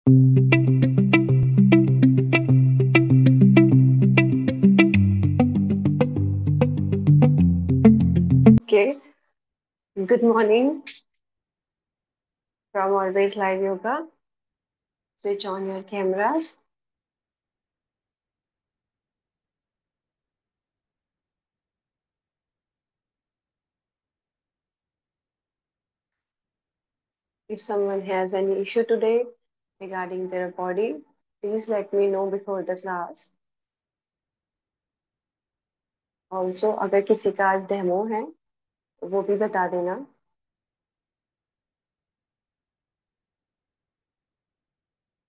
Okay, good morning from Always Live Yoga. Switch on your cameras. If someone has any issue today regarding their body, please let me know before the class. Also, अगर किसी का आज demo है तो वो भी बता देना.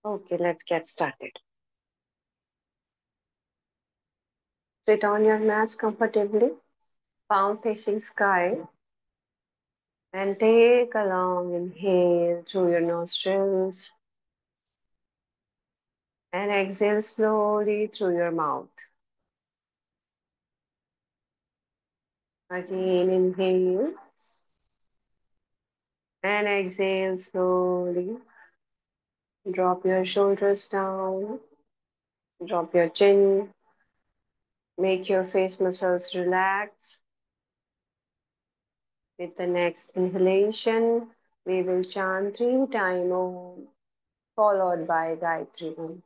Okay, let's get started. Sit on your mats comfortably, palm facing sky, and take a long inhale through your nostrils and exhale slowly through your mouth. Again, inhale and exhale slowly. Drop your shoulders down, drop your chin, make your face muscles relax. With the next inhalation, we will chant 3 times Om, followed by Gayatri Om.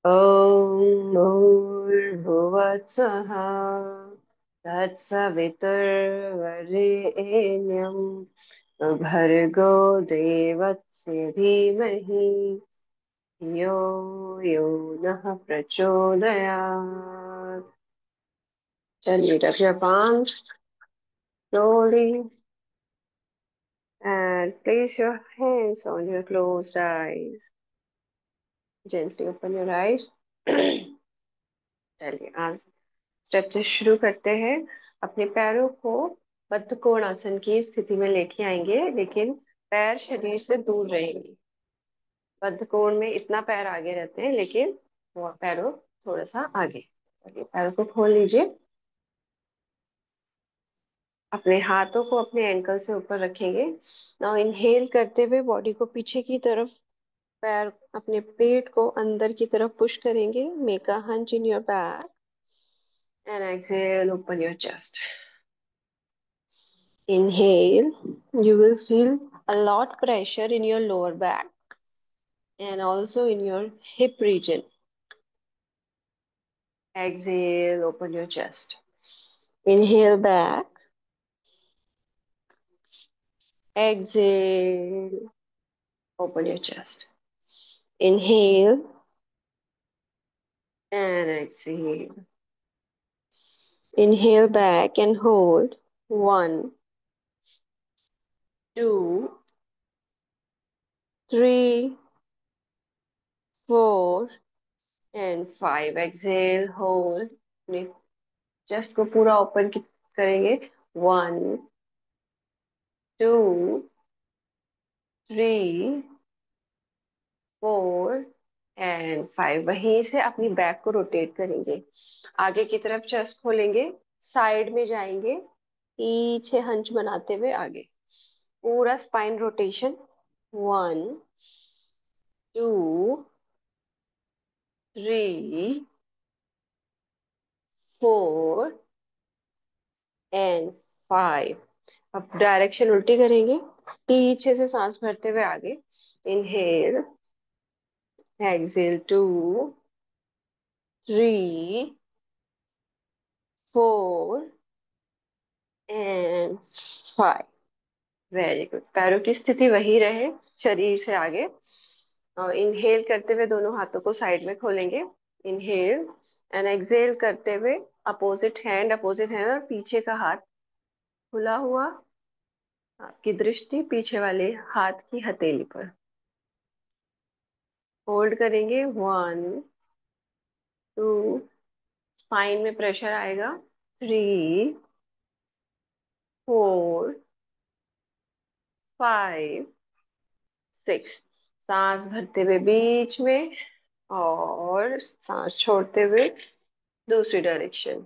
ॐ भूर्भुवत्सः तत्सवितुर्वरेण्यं भर्गो देवस्य धीमहि यो यो नः प्रचोदयात्. Gently rub your palms slowly and place your hands on your closed eyes. Gently open your eyes. चलिए आज stretches शुरू करते हैं. अपने पैरों को बद्ध कोणासन की स्थिति में लेके आएंगे, लेकिन पैर शरीर से दूर रहेंगे. बद्ध कोण में इतना पैर आगे रहते हैं, लेकिन वो पैरों थोड़ा सा आगे. चलिए पैरों को खोल लीजिए. अपने हाथों को अपने एंकल से ऊपर रखेंगे. नाउ इनहेल करते हुए बॉडी को पीछे की तरफ, पैर अपने पेट को अंदर की तरफ पुश करेंगे. Make a hunch in your back and exhale open your chest. Inhale, you will feel a lot pressure in your lower back and also in your hip region. Exhale, open your chest. Inhale back. Exhale, open your chest. Inhale and exhale. Inhale back and hold. 1, 2, 3, 4 and 5. Exhale, hold. Chest को पूरा open करेंगे. 1, 2, 3, 4 and 5. वहीं से अपनी back को rotate करेंगे. आगे की तरफ चेस्ट खोलेंगे, साइड में जाएंगे, पीछे हंच बनाते हुए आगे. पूरा स्पाइन रोटेशन. 1, 2, 3, 4 एंड 5. अब डायरेक्शन उल्टी करेंगे, पीछे से सांस भरते हुए आगे. Inhale, exhale 2, 3, 4 and 5. Very good, पैरों की स्थिति वही रहे, शरीर से आगे। इनहेल करते हुए दोनों हाथों को साइड में खोलेंगे। इनहेल एंड एक्सहेल करते हुए अपोजिट हैंड और पीछे का हाथ खुला हुआ, आपकी दृष्टि पीछे वाले हाथ की हथेली पर। होल्ड करेंगे, 1 2, स्पाइन में प्रेशर आएगा, 3 4 5 6। सांस भरते हुए बीच में और सांस छोड़ते हुए दूसरी डायरेक्शन।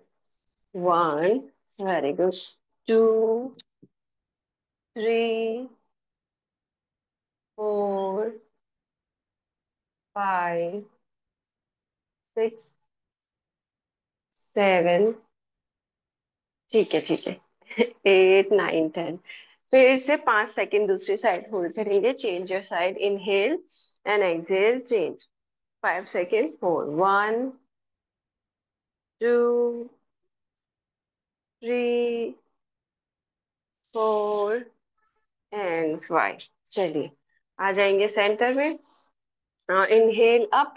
1, very good, 2 3 4 5 6 7। ठीक है, ठीक है। 8 9 10। फिर से 5 सेकंड दूसरी साइड होल्ड करेंगे, change your side, inhale and exhale, change. 5 second, hold, 1 2 3 4 and 5। चलिए, आ जाएंगे सेंटर में। इनहेल अप,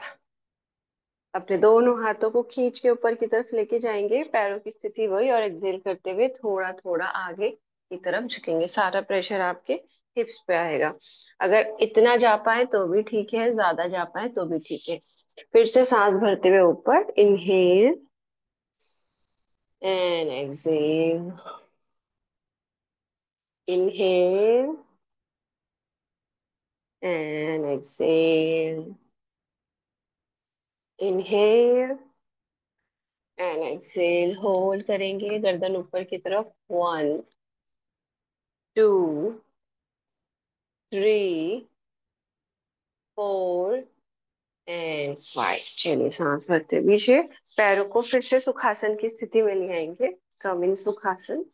अपने दोनों हाथों को खींच के ऊपर की तरफ लेके जाएंगे, पैरों की स्थिति वही, और एक्सहेल करते हुए थोड़ा थोड़ा आगे की तरफ झुकेंगे। सारा प्रेशर आपके हिप्स पे आएगा। अगर इतना जा पाए तो भी ठीक है, ज्यादा जा पाए तो भी ठीक है। फिर से सांस भरते हुए ऊपर, inhale and exhale, inhale and exhale, inhale and exhale. Hold करेंगे, गर्दन ऊपर की तरफ, 1 2 3 4 एंड 5। चलिए, सांस भरते पीछे, पैरों को फिर से सुखासन की स्थिति में ले आएंगे। कम इन सुखासन।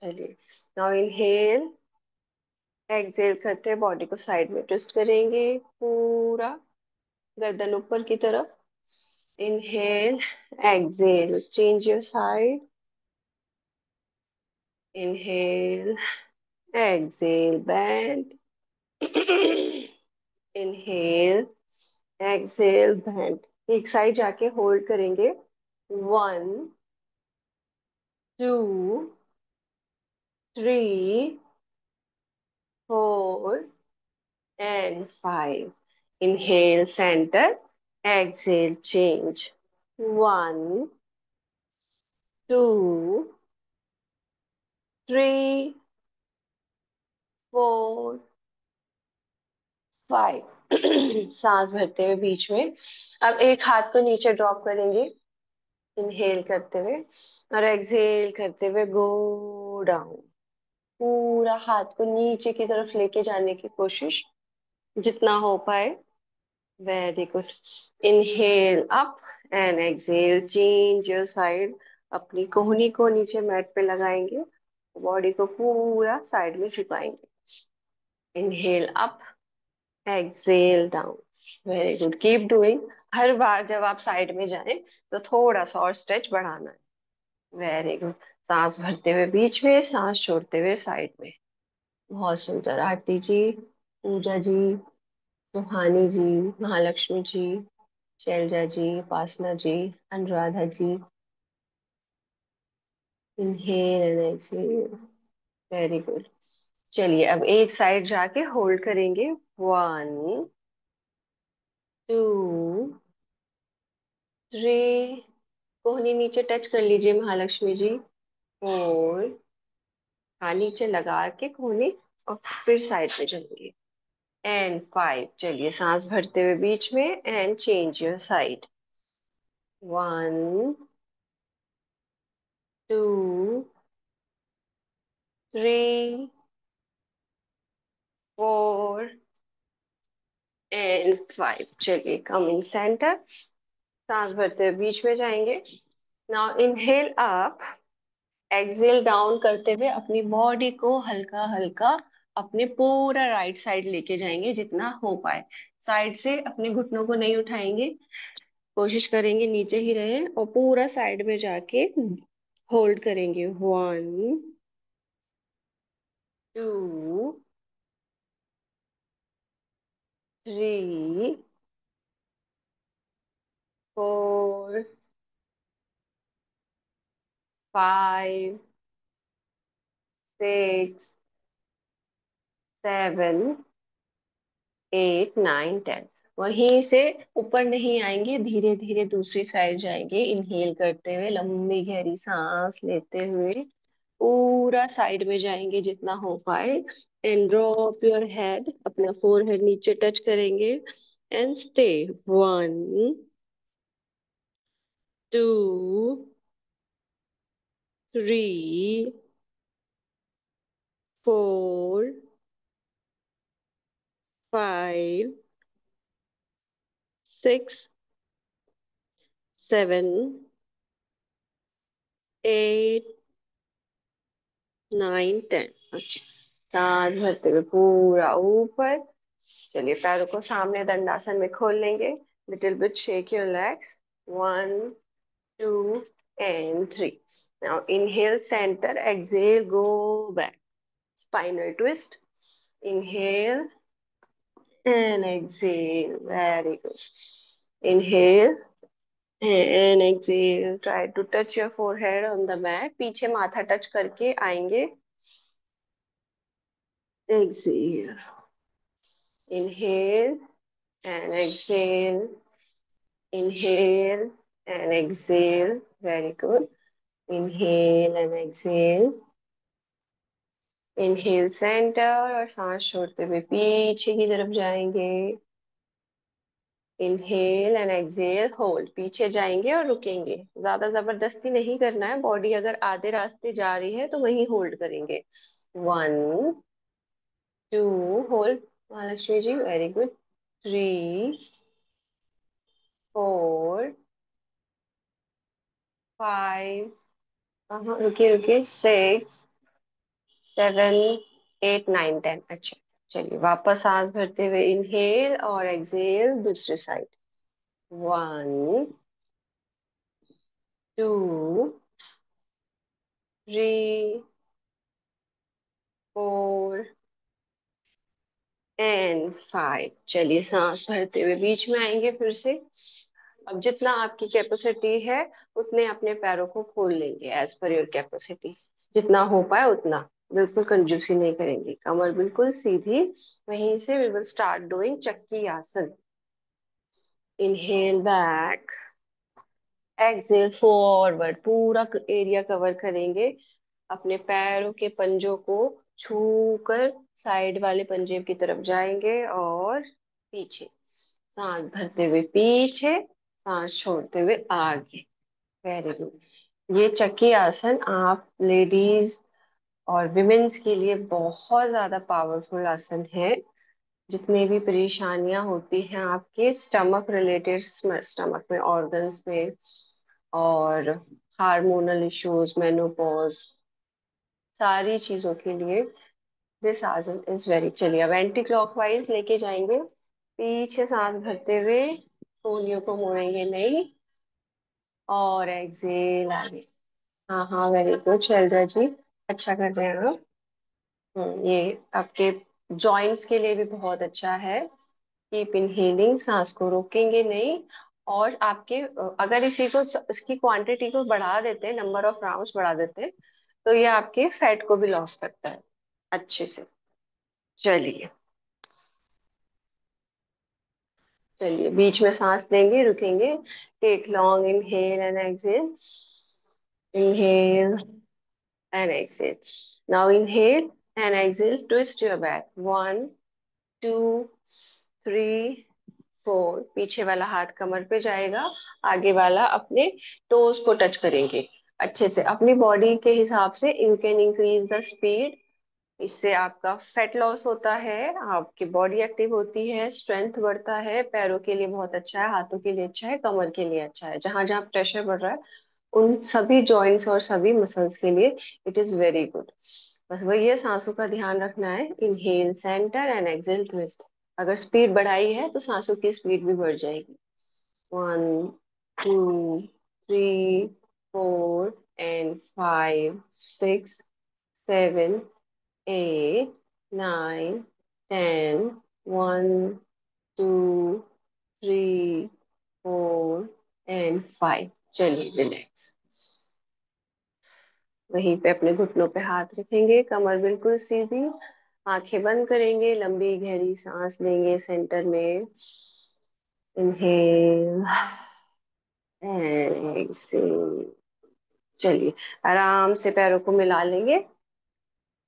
चलिए, नाउ इनहेल, एक्सहेल करते हैं, बॉडी को साइड में ट्विस्ट करेंगे पूरा, गर्दन ऊपर की तरफ। Inhale, exhale, change your side, inhale, exhale, band. Inhale, exhale, band. एक साइड जाके होल्ड करेंगे, 1 2 3 4 and 5। Inhale, center. Exhale, change. 1 2 3 4 5। सांस भरते हुए बीच में, अब एक हाथ को नीचे ड्रॉप करेंगे, इनहेल करते हुए, और एक्सहेल करते हुए गो डाउन। पूरा हाथ को नीचे की तरफ लेके जाने की कोशिश, जितना हो पाए। Very good. Inhale up and exhale, change your side. अपनी कोहनी को नीचे मैट पे लगाएंगे, बॉडी को पूरा साइड में झुकाएंगे। Inhale up, exhale down. Very good, keep doing. हर बार जब आप साइड में जाएं तो थोड़ा सा और स्ट्रेच बढ़ाना है। Very good. सांस भरते हुए बीच में, सांस छोड़ते हुए साइड में। बहुत सुंदर। Aarti ji, Pooja ji, Suhani ji, Mahalakshmi ji, Shailaja ji, Upasana ji, Anuradha ji, inhale and exhale. Very good. चलिए, अब एक साइड जाके होल्ड करेंगे, 1 2 3। कोहनी नीचे टच कर लीजिए महालक्ष्मी जी। 4, हाँ, नीचे लगा के कोहनी, और फिर साइड पे जाएंगे, एंड 5। चलिए, सांस भरते हुए बीच में and change your side. 1 2 3 4 and 5। चलिए, कम इन सेंटर। सांस भरते हुए बीच में जाएंगे। Now inhale up, exhale down करते हुए अपनी बॉडी को हल्का हल्का अपने पूरा राइट साइड लेके जाएंगे, जितना हो पाए। साइड से अपने घुटनों को नहीं उठाएंगे, कोशिश करेंगे नीचे ही रहे, और पूरा साइड में जाके होल्ड करेंगे, 1 two, three, four, five, six, seven, eight, nine, ten. वहीं से ऊपर नहीं आएंगे, धीरे धीरे दूसरी साइड जाएंगे, इनहेल करते हुए लंबी गहरी सांस लेते हुए पूरा साइड में जाएंगे जितना हो पाए। एंड ड्रॉप योर हेड, अपना फोरहेड नीचे टच करेंगे। And stay. One, two, three, four, five, six, seven, eight, nine, ten. अच्छा, सांस भरते हुए पूरा ऊपर। चलिए पैरों को सामने दंडासन में खोल लेंगे। Little bit shake your legs. One, two, and three. Now inhale center, exhale, go back. Spinal twist. Inhale and exhale. Very good. Inhale and exhale. Try to touch your forehead on the mat. पीछे माथा touch करके आएंगे। Exhale. Inhale and exhale. Inhale and exhale. Very good. Inhale and exhale. Inhale centre और सांस छोड़ते हुए पीछे की तरफ जाएंगे। Inhale and exhale, hold. पीछे जाएंगे और रुकेंगे, ज्यादा जबरदस्ती नहीं करना है। बॉडी अगर आधे रास्ते जा रही है तो वहीं होल्ड करेंगे। One, two, hold Mahalakshmi ji, very good. Three, four, five, रुकिए रुकिए, six, seven, eight, nine, ten. अच्छा, चलिए वापस सांस भरते हुए इनहेल और एक्सहेल दूसरी side. One, two, three, four and five. चलिए सांस भरते हुए बीच में आएंगे फिर से। अब जितना आपकी कैपेसिटी है उतने अपने पैरों को खोल लेंगे, एज पर योर कैपेसिटी। जितना हो पाए उतना, बिल्कुल कंजूसी नहीं करेंगे, कमर बिल्कुल सीधी। वहीं से वी विल स्टार्ट डूइंग चक्की आसन। इनहेल बैक, एक्सहेल फॉरवर्ड, पूरा एरिया कवर करेंगे। अपने पैरों के पंजों को छू कर साइड वाले पंजे की तरफ जाएंगे और पीछे। सांस भरते हुए पीछे, सांस छोड़ते हुए आगे। Very good. ये चक्की आसन आप लेडीज और विमेन्स के लिए बहुत ज्यादा पावरफुल आसन है। जितने भी परेशानियां होती हैं आपके स्टमक रिलेटेड, स्टमक में, ऑर्गन्स में, और हार्मोनल इश्यूज, मेनोपॉज, सारी चीजों के लिए दिस आसन इज वेरी। चलिए अब एंटी क्लॉकवाइज लेके जाएंगे। पीछे सांस भरते हुए कोहनियों को मोड़ेंगे नहीं, और एक्सेल आगे। हाँ हाँ, वेरी गुड शैलजा जी, अच्छा कर रहे हैं आप। ये आपके जॉइंट्स के लिए भी बहुत अच्छा है। कीप इनहेलिंग, सांस को रोकेंगे नहीं। और आपके अगर इसी को, इसकी क्वांटिटी को बढ़ा देते हैं, नंबर ऑफ राउंड्स बढ़ा देते हैं, तो ये आपके फैट को भी लॉस करता है अच्छे से। चलिए, चलिए बीच में सांस लेंगे, रुकेंगे। Take long inhale and exhale. Inhale and exhale. Now inhale and exhale. Twist your back. One, two, three, four. पीछे वाला हाथ कमर पे जाएगा, आगे वाला अपने टोज को टच करेंगे। अच्छे से अपनी बॉडी के हिसाब से you can increase the speed. इससे आपका फैट लॉस होता है, आपकी बॉडी एक्टिव होती है, स्ट्रेंथ बढ़ता है। पैरों के लिए बहुत अच्छा है, हाथों के लिए अच्छा है, कमर के लिए अच्छा है। जहां जहां प्रेशर बढ़ रहा है उन सभी जॉइंट्स और सभी मसल्स के लिए इट इज वेरी गुड। बस वही है, सांसों का ध्यान रखना है। Inhale centre and exhale twist. अगर स्पीड बढ़ाई है तो सांसों की स्पीड भी बढ़ जाएगी। One, two, three, four and five, six, seven, 8, 9, 10, 1, 2, 3, 4 and 5। चलिए रिलैक्स। वहीं पे अपने घुटनों पे हाथ रखेंगे, कमर बिल्कुल सीधी, आंखें बंद करेंगे, लंबी गहरी सांस लेंगे सेंटर में। Inhale and exhale. चलिए आराम से पैरों को मिला लेंगे,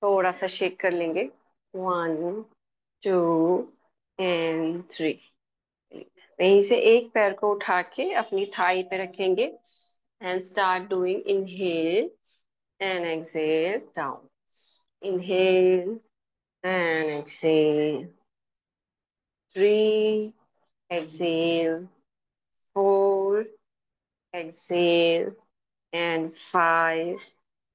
थोड़ा सा शेक कर लेंगे। 1, 2 एंड 3। वहीं से एक पैर को उठा के अपनी थाई पे रखेंगे and start doing inhale and exhale down. Inhale and exhale. 3, exhale, 4, exhale and 5,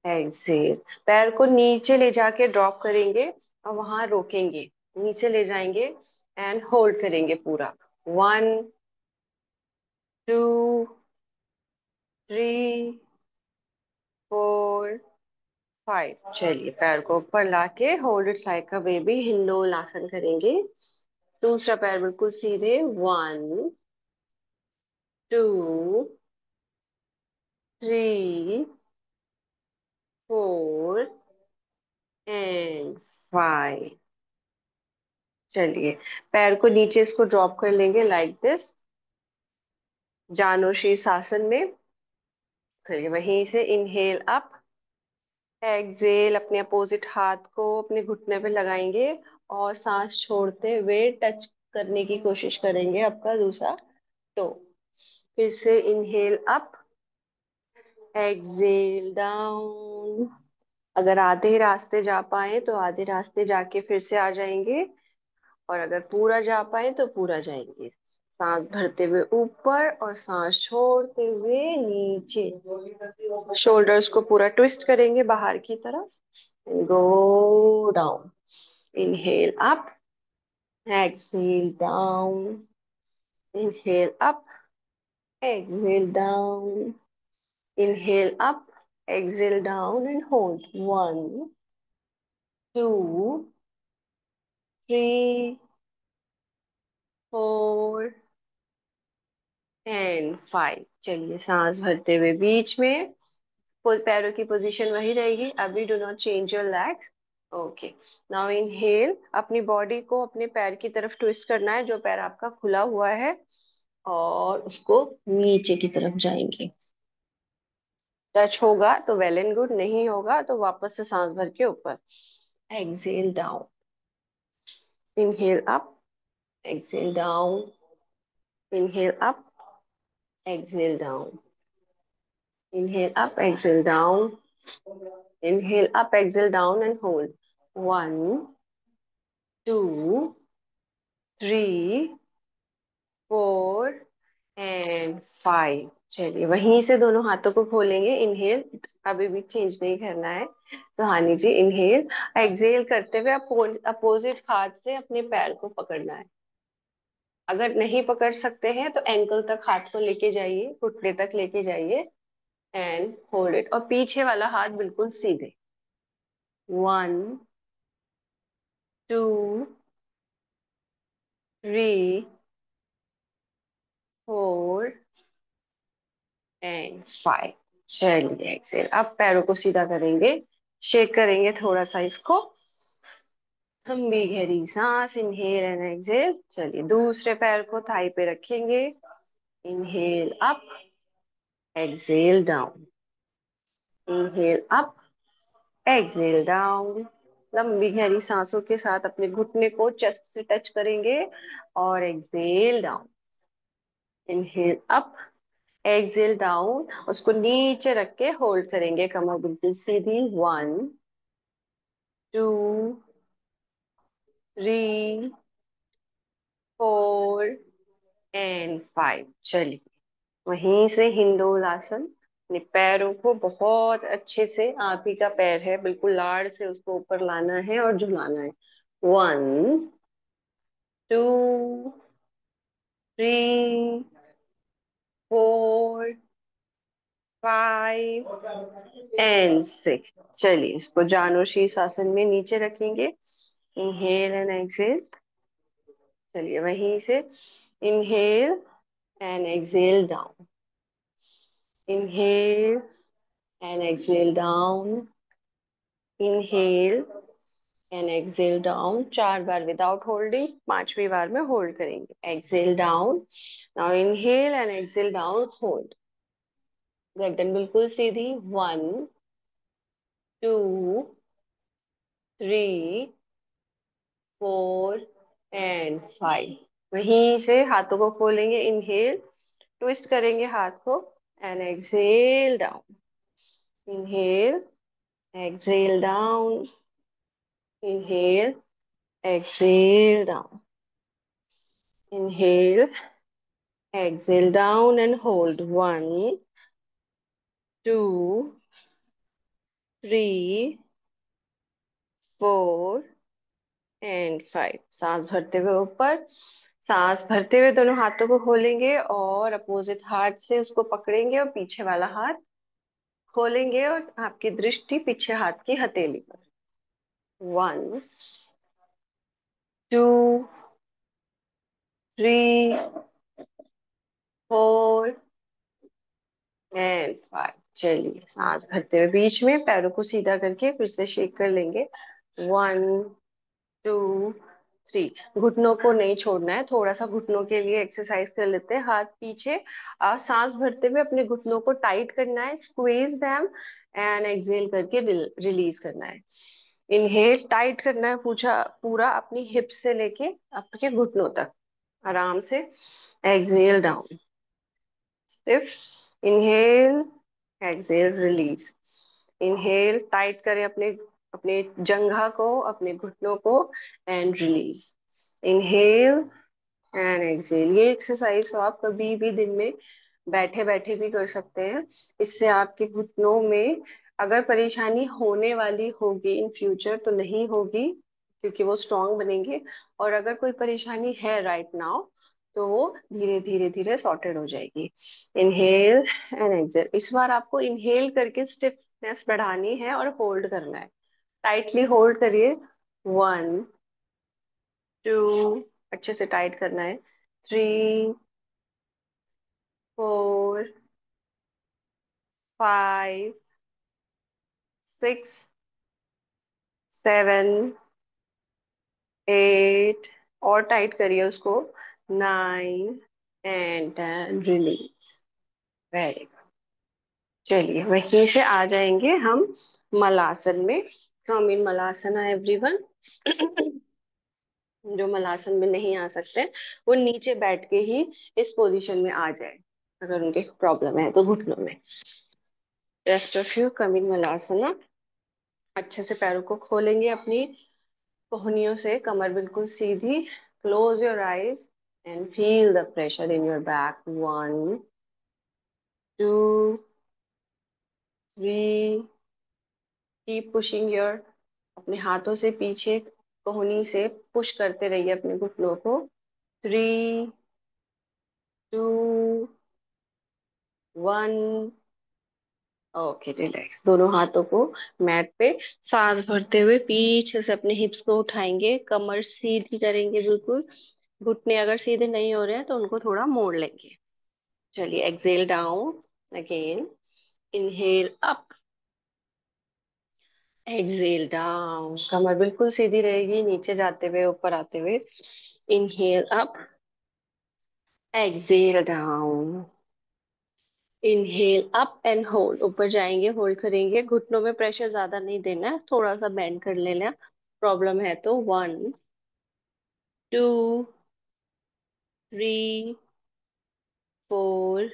exhale. पैर को नीचे ले जाके ड्रॉप करेंगे और वहां रोकेंगे, नीचे ले जाएंगे एंड होल्ड करेंगे पूरा। 1, 2, 3, 4, 5। चलिए पैर को ऊपर लाके hold it like a baby, indole आसन करेंगे। दूसरा पैर बिल्कुल सीधे। 1, 2, 3, 4 एंड 5। चलिए पैर को नीचे इसको ड्रॉप कर लेंगे लाइक दिस, जानो शीर्षासन में। फिर वहीं से इनहेल अप, एक्सहेल अपने अपोजिट हाथ को अपने घुटने पे लगाएंगे और सांस छोड़ते हुए टच करने की कोशिश करेंगे आपका दूसरा टो। फिर से इनहेल अप, एक्सहेल डाउन। अगर आधे रास्ते जा पाए तो आधे रास्ते जाके फिर से आ जाएंगे, और अगर पूरा जा पाए तो पूरा जाएंगे। सांस भरते हुए ऊपर और सांस छोड़ते हुए नीचे। शोल्डर्स को पूरा ट्विस्ट करेंगे बाहर की तरफ। Go down. Inhale up, exhale down. Inhale up, exhale down. Inhale up, exhale down and hold. 1, 2, 3, 4 and 5। चलिए सांस भरते हुए बीच में पैरों की पोजीशन वही रहेगी, अभी do not change your legs. Okay, now inhale, अपनी बॉडी को अपने पैर की तरफ ट्विस्ट करना है, जो पैर आपका खुला हुआ है, और उसको नीचे की तरफ जाएंगे। टच होगा तो वेल एंड गुड, नहीं होगा तो वापस से सांस भर के ऊपर। Exhale down. Inhale up, exhale down. Inhale up, exhale down. Inhale up, exhale down. Inhale up, exhale down and hold. 1, 2, 3, 4 and 5। चलिए वहीं से दोनों हाथों को खोलेंगे। इनहेल, अभी भी चेंज नहीं करना है। सुहानी जी इनहेल, एक्सहेल करते हुए अपोजिट हाथ से अपने पैर को पकड़ना है। अगर नहीं पकड़ सकते हैं तो एंकल तक हाथ को लेके जाइए, घुटने तक लेके जाइए एंड होल्ड इट, और पीछे वाला हाथ बिल्कुल सीधे। 1, 2, 3, 4 एंड 5। चलिए एक्सेल, अब पैरों को सीधा करेंगे, शेक करेंगे थोड़ा सा इसको। लंबी गहरी सांस, इनहेल एंड एक्सेल। चलिए दूसरे पैर को थाई पे रखेंगे। Inhale up, exhale down. Inhale up, exhale down. लंबी गहरी सांसों के साथ अपने घुटने को चेस्ट से टच करेंगे और Excel down. Inhale up, exhale down, उसको नीचे रख के होल्ड करेंगे, कमर बिल्कुल सीधी। 1, 2, 3, 4 एंड 5। चलिए वहीं से हिंडोल आसन, अपने पैरों को बहुत अच्छे से, आप ही का पैर है, बिल्कुल लाड़ से उसको ऊपर लाना है और झुलाना है। 1, 2, 3, 4 5 एंड 6। चलिए इसको जानो शीर्ष आसन में नीचे रखेंगे। Inhale and exhale. चलिए वहीं से inhale and exhale down. Inhale and exhale down. Inhale and exhale down 4 बार विदाउट होल्डिंग, 5वीं बार में होल्ड करेंगे। Exhale down. Now inhale and exhale down, hold. गर्दन बिल्कुल सीधी। 1 2 3 4 एंड 5। वहीं से हाथों को खोलेंगे। इनहेल, ट्विस्ट करेंगे हाथ को and exhale down. Inhale, Excel down. Inhale, exhale down. Inhale, exhale down and hold. 1 2 3 4 and 5। सांस भरते हुए ऊपर। सांस भरते हुए दोनों हाथों को खोलेंगे और अपोजिट हाथ से उसको पकड़ेंगे और पीछे वाला हाथ खोलेंगे और आपकी दृष्टि पीछे हाथ की हथेली पर। 1 2 3 4 एंड 5। चलिए सांस भरते हुए बीच में पैरों को सीधा करके फिर से शेक कर लेंगे। 1 2 3। घुटनों को नहीं छोड़ना है, थोड़ा सा घुटनों के लिए एक्सरसाइज कर लेते हैं। हाथ पीछे। सांस भरते हुए अपने घुटनों को टाइट करना है, स्क्वीज देम एंड एक्सेल करके रिलीज करना है। इनहेल, टाइट करना है पूछा पूरा अपनी हिप से लेके आपके घुटनों तक, आराम से। Exhale down, stiff. Inhale, exhale, release. Inhale, tight करें अपने अपने जंघा को, अपने घुटनों को and release. Inhale and exhale. ये एक्सरसाइज तो आप कभी भी दिन में बैठे बैठे भी कर सकते हैं। इससे आपके घुटनों में अगर परेशानी होने वाली होगी इन फ्यूचर तो नहीं होगी, क्योंकि वो स्ट्रांग बनेंगे। और अगर कोई परेशानी है राइट नाउ तो वो धीरे धीरे धीरे सॉर्टेड हो जाएगी। Inhale and exhale. इस बार आपको इनहेल करके स्टिफनेस बढ़ानी है और होल्ड करना है। टाइटली होल्ड करिए। 1 2, अच्छे से टाइट करना है। 3 4 5 6 7 8, और टाइट करिए उसको। 9 एंड 10, रिलीज। Very good. चलिए वहीं से आ जाएंगे हम मलासन में। हम इन मलासना एवरीवन। जो मलासन में नहीं आ सकते वो नीचे बैठ के ही इस पोजीशन में आ जाए, अगर उनके प्रॉब्लम है तो घुटनों में। रेस्ट ऑफ यू कम इन मलासना। अच्छे से पैरों को खोलेंगे अपनी कोहनियों से, कमर बिल्कुल सीधी। Close your eyes and feel the pressure in your back. 1 2 3। Keep pushing your, अपने हाथों से पीछे कोहनी से पुश करते रहिए अपने घुटनों को। 3 2 1। Okay, relax. दोनों हाथों को मैट पे सांस भरते हुए पीछे से अपने हिप्स को उठाएंगे, कमर सीधी करेंगे बिल्कुल। घुटने अगर सीधे नहीं हो रहे हैं तो उनको थोड़ा मोड़ लेंगे। चलिए exhale down again. Inhale up, exhale down. कमर बिल्कुल सीधी रहेगी नीचे जाते हुए ऊपर आते हुए। Inhale up, exhale down. Inhale up and hold. ऊपर जाएंगे, होल्ड करेंगे। घुटनों में प्रेशर ज्यादा नहीं देना है, थोड़ा सा बेंड कर लेना। प्रॉब्लम है तो। 1 2 3 4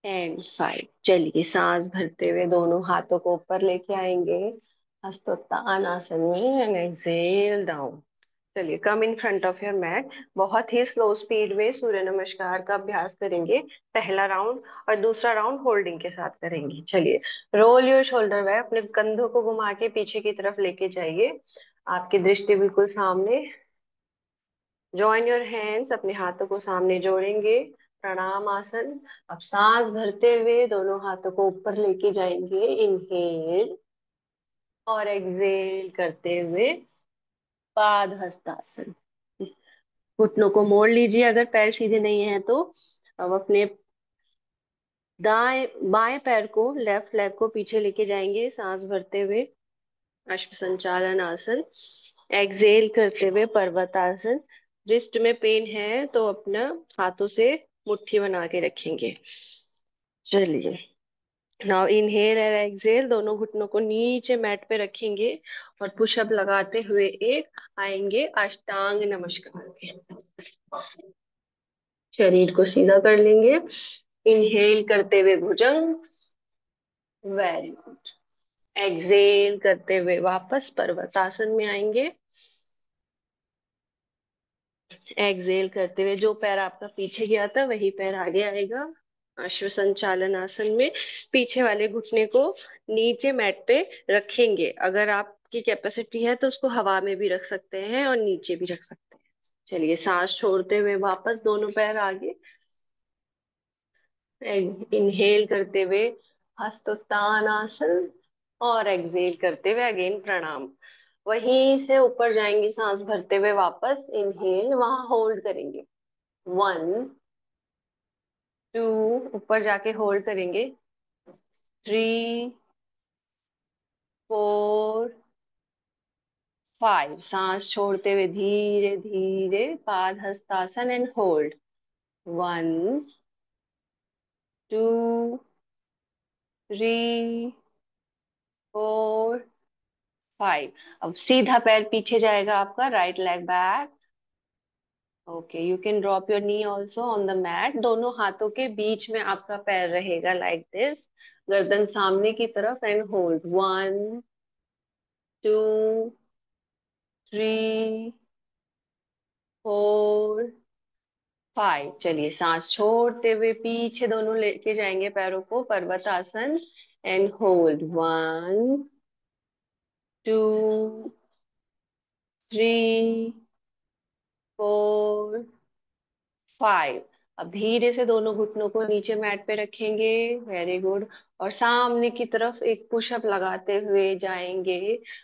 एंड 5। चलिए सांस भरते हुए दोनों हाथों को ऊपर लेके आएंगे हस्तोत्तानासन में एंड एक्सेल डाउन। चलिए come in front of your mat. बहुत ही स्लो स्पीड में सूर्य नमस्कार का अभ्यास करेंगे। पहला राउंड और दूसरा राउंड होल्डिंग के साथ करेंगे। चलिए रोल योर शोल्डर बैक, अपने कंधों को घुमा के पीछे की तरफ लेके जाइए। आपकी दृष्टि बिल्कुल सामने। जॉइन योर हैंड्स, अपने हाथों को सामने जोड़ेंगे। प्रणाम आसन। अब सांस भरते हुए दोनों हाथों को ऊपर लेके जाएंगे, इनहेल, और एक्सहेल करते हुए पाद हस्तासन। घुटनों को मोड़ लीजिए अगर पैर सीधे नहीं है तो। अब अपने दाएं बाएं पैर को, लेफ्ट लेग को पीछे लेके जाएंगे सांस भरते हुए, अश्व संचालन आसन। एक्सहेल करते हुए पर्वतासन। रिस्ट में पेन है तो अपना हाथों से मुट्ठी बना के रखेंगे। चलिए, नाउ इनहेल और एक्सहेल, दोनों घुटनों को नीचे मैट पे रखेंगे और पुशअप लगाते हुए एक आएंगे अष्टांग नमस्कार में। शरीर को सीधा कर लेंगे। इनहेल करते हुए भुजंग, वेरी गुड। एक्सहेल करते हुए वापस पर्वतासन में आएंगे। एक्सहेल करते हुए जो पैर आपका पीछे गया था वही पैर आगे आएगा, अश्व संचालन आसन में। पीछे वाले घुटने को नीचे मैट पे रखेंगे। अगर आपकी कैपेसिटी है तो उसको हवा में भी रख सकते हैं और नीचे भी रख सकते हैं। चलिए, सांस छोड़ते हुए वापस दोनों पैर आगे। इनहेल करते हुए हस्तोत्तान आसन, और एक्सहेल करते हुए अगेन प्रणाम। वहीं से ऊपर जाएंगे सांस भरते हुए वापस। इनहेल, वहां होल्ड करेंगे, 1 2, ऊपर जाके होल्ड करेंगे, 3 4 5। सांस छोड़ते हुए धीरे धीरे पाद हस्तासन एंड होल्ड, 1 2 3 4 5। अब सीधा पैर पीछे जाएगा आपका, right leg back. Okay, you can drop your knee also on the mat. दोनों हाथों के बीच में आपका पैर रहेगा, लाइक दिस, गर्दन सामने की तरफ, एंड होल्ड, 1 2 3 4 5। चलिए, सांस छोड़ते हुए पीछे दोनों लेके जाएंगे पैरों को, पर्वत आसन, एंड होल्ड, 1 2 3 4 5। अब धीरे से दोनों घुटनों को नीचे मैट पे रखेंगे, वेरी गुड, और सामने की तरफ एक पुशअप लगाते हुए जाएंगे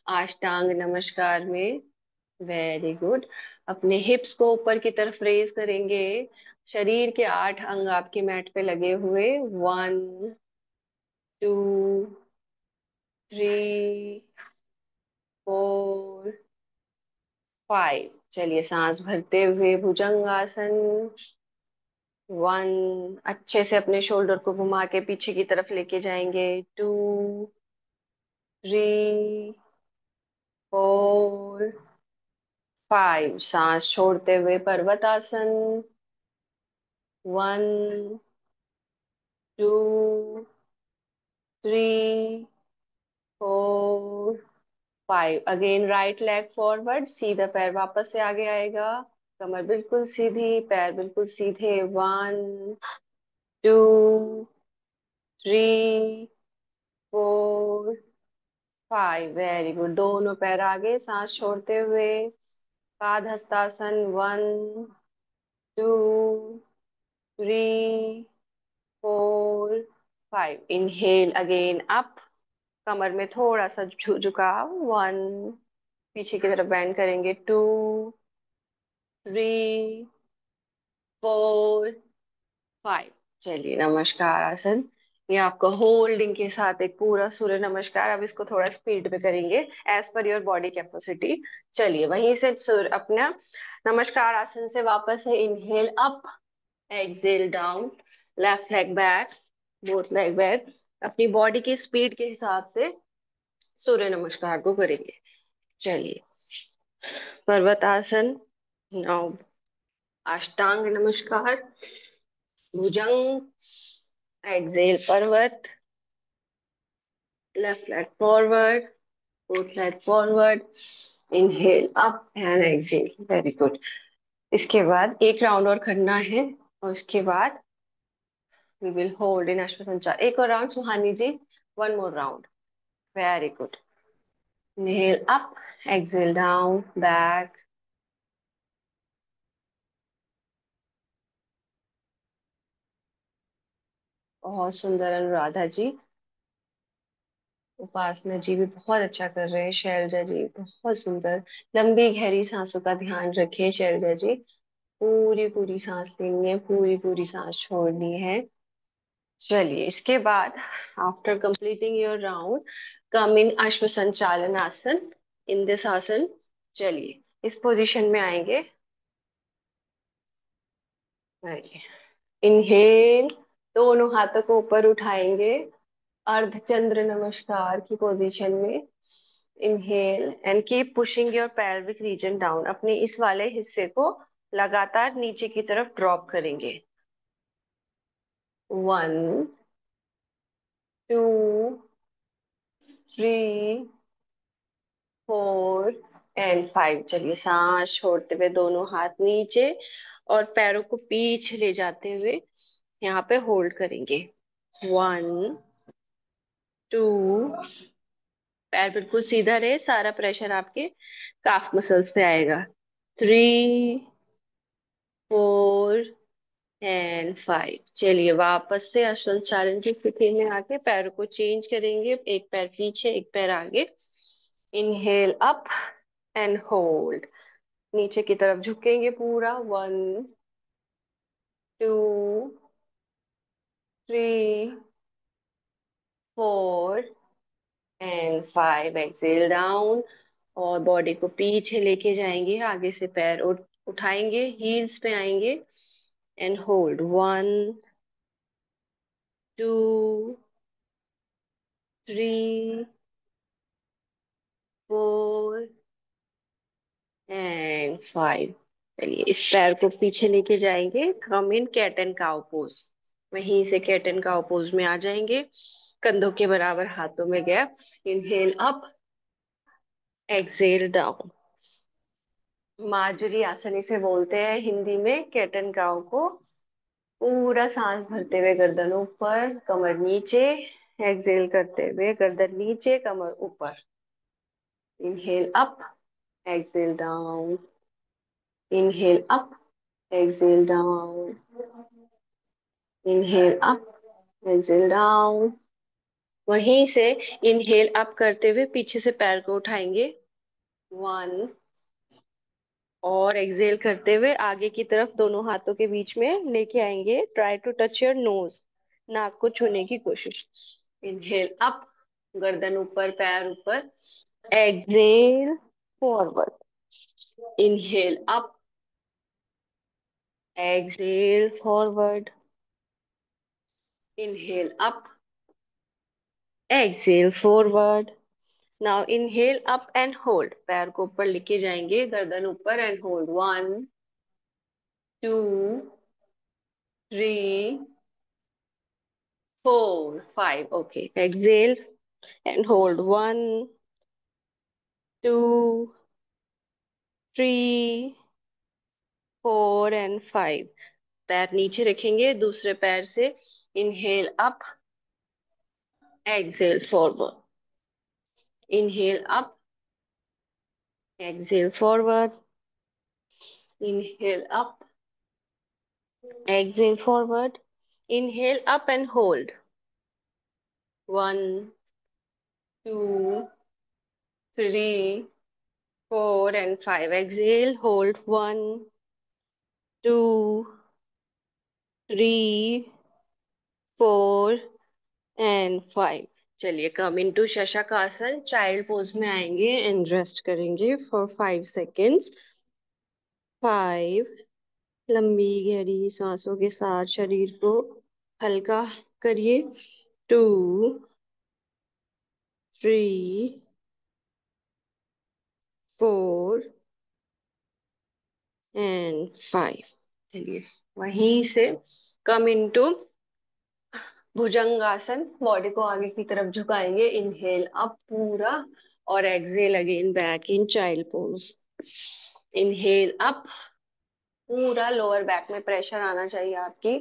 अष्टांग नमस्कार में, वेरी गुड। अपने हिप्स को ऊपर की तरफ रेज करेंगे। शरीर के 8 अंग आपके मैट पे लगे हुए, 1 2 3 4 5। चलिए, सांस भरते हुए भुजंगासन, 1, अच्छे से अपने शोल्डर को घुमा के पीछे की तरफ लेके जाएंगे, 2 3 4 5। सांस छोड़ते हुए पर्वतासन, 1 2 3 4 5। अगेन राइट लेग फॉरवर्ड, सीधा पैर वापस से आगे आएगा, कमर बिल्कुल सीधी, पैर बिल्कुल सीधे, 1 2 3 4 5, वेरी गुड। दोनों पैर आगे, सांस छोड़ते हुए पाद हस्तासन, 1 2 3 4 5। इनहेल अगेन अप, कमर में थोड़ा सा झुकाव, 1, पीछे की तरफ बेंड करेंगे, 2 3 4 5। चलिए, नमस्कार आसन। ये आपका होल्डिंग के साथ एक पूरा सूर्य नमस्कार। अब इसको थोड़ा स्पीड पे करेंगे, as per your body capacity. चलिए, वहीं से सूर्य अपना नमस्कार आसन से वापस है, inhale up, exhale down, left leg back, both leg back. अपनी बॉडी की स्पीड के हिसाब से सूर्य नमस्कार को करेंगे। चलिए, पर्वतासन, नाउ अष्टांग नमस्कार, भुजंग, एक्सहेल पर्वत, left leg forward, both leg forward, inhale up and exhale, very good. इसके बाद एक राउंड और करना है, और उसके बाद वी विल होल्ड इन अश्व संचार। एक और राउंड सुहानी जी, 1 more round, very good. Inhale up, exhale down, back, बहुत सुंदर अनुराधा जी। उपासना जी भी बहुत अच्छा कर रहे हैं। शैलजा जी बहुत सुंदर। लंबी गहरी सांसों का ध्यान रखिए शैलजा जी। पूरी पूरी सांस लेनी है, पूरी पूरी सांस छोड़नी है। चलिए इसके बाद, आफ्टर कंप्लीटिंग योर राउंड, कम इन अश्व संचालन आसन, इन दिस आसन। चलिए इस पोजीशन में आएंगे। इनहेल, दोनों हाथों को ऊपर उठाएंगे, अर्धचंद्र नमस्कार की पोजीशन में। Inhale and keep pushing your pelvic region down. अपने इस वाले हिस्से को लगातार नीचे की तरफ ड्रॉप करेंगे। 1, 2, 3, 4 एंड 5। चलिए सांस छोड़ते हुए दोनों हाथ नीचे और पैरों को पीछे ले जाते हुए यहाँ पे होल्ड करेंगे। 1, 2, पैर बिल्कुल सीधा रहे, सारा प्रेशर आपके काफ मसल्स पे आएगा। 3, 4 एंड 5। चलिए वापस से अश्वचालन की स्थिति में आके पैरों को चेंज करेंगे, एक पैर पीछे एक पैर आगे। इनहेल अप एंड होल्ड, नीचे की तरफ झुकेंगे पूरा। 1, 2, 3, 4 एंड 5। एक्सेल डाउन और बॉडी को पीछे लेके जाएंगे, आगे से पैर उठाएंगे, हील्स पे आएंगे एंड होल्ड। 1, 2, 3, 4 एंड 5। चलिए इस पैर को पीछे लेके जाएंगे, कम इन कैट एंड काउ पोज। वहीं से कैट एंड काउ पोज में आ जाएंगे, कंधों के बराबर हाथों में gap. Inhale up, exhale down. Marjorie आसन इसे बोलते हैं हिंदी में, कैट एंड काउ को। पूरा सांस भरते हुए गर्दन ऊपर, कमर नीचे। एक्सेल करते हुए गर्दन नीचे, कमर ऊपर। Inhale up, exhale down. Inhale up, exhale down. Inhale up, exhale down. वहीं से इनहेल अप करते हुए पीछे से पैर को उठाएंगे। 1, और एक्सेल करते हुए आगे की तरफ दोनों हाथों के बीच में लेके आएंगे। Try to touch your nose, नाक को छूने की कोशिश। इनहेल अप, गर्दन ऊपर पैर ऊपर। Exhale forward. Inhale up, exhale forward. Inhale up, exhale forward. Now inhale up and hold, पैर को ऊपर लेके जाएंगे, गर्दन ऊपर and hold. 1, 2, 3, 4, 5। Okay, exhale and hold. 1, 2, 3, 4 and 5। पैर नीचे रखेंगे, दूसरे पैर से inhale up, exhale forward. Inhale up, exhale forward. Inhale up, exhale forward. Inhale up and hold. 1, 2, 3, 4 and 5। Exhale hold. 1, 2, 3, 4 and 5। चलिए come into shashakasana, child pose में आएंगे and rest करेंगे फॉर 5 सेकेंड्स। 5, लंबी गहरी सांसों के साथ शरीर को हल्का करिए। 2, 3, 4 एंड 5। चलिए वहीं से कम इनटू भुजंगासन, बॉडी को आगे की तरफ झुकाएंगे। इनहेल अप पूरा और exhale again back in child pose. Inhale up, पूरा लोअर बैक में प्रेशर आना चाहिए आपकी।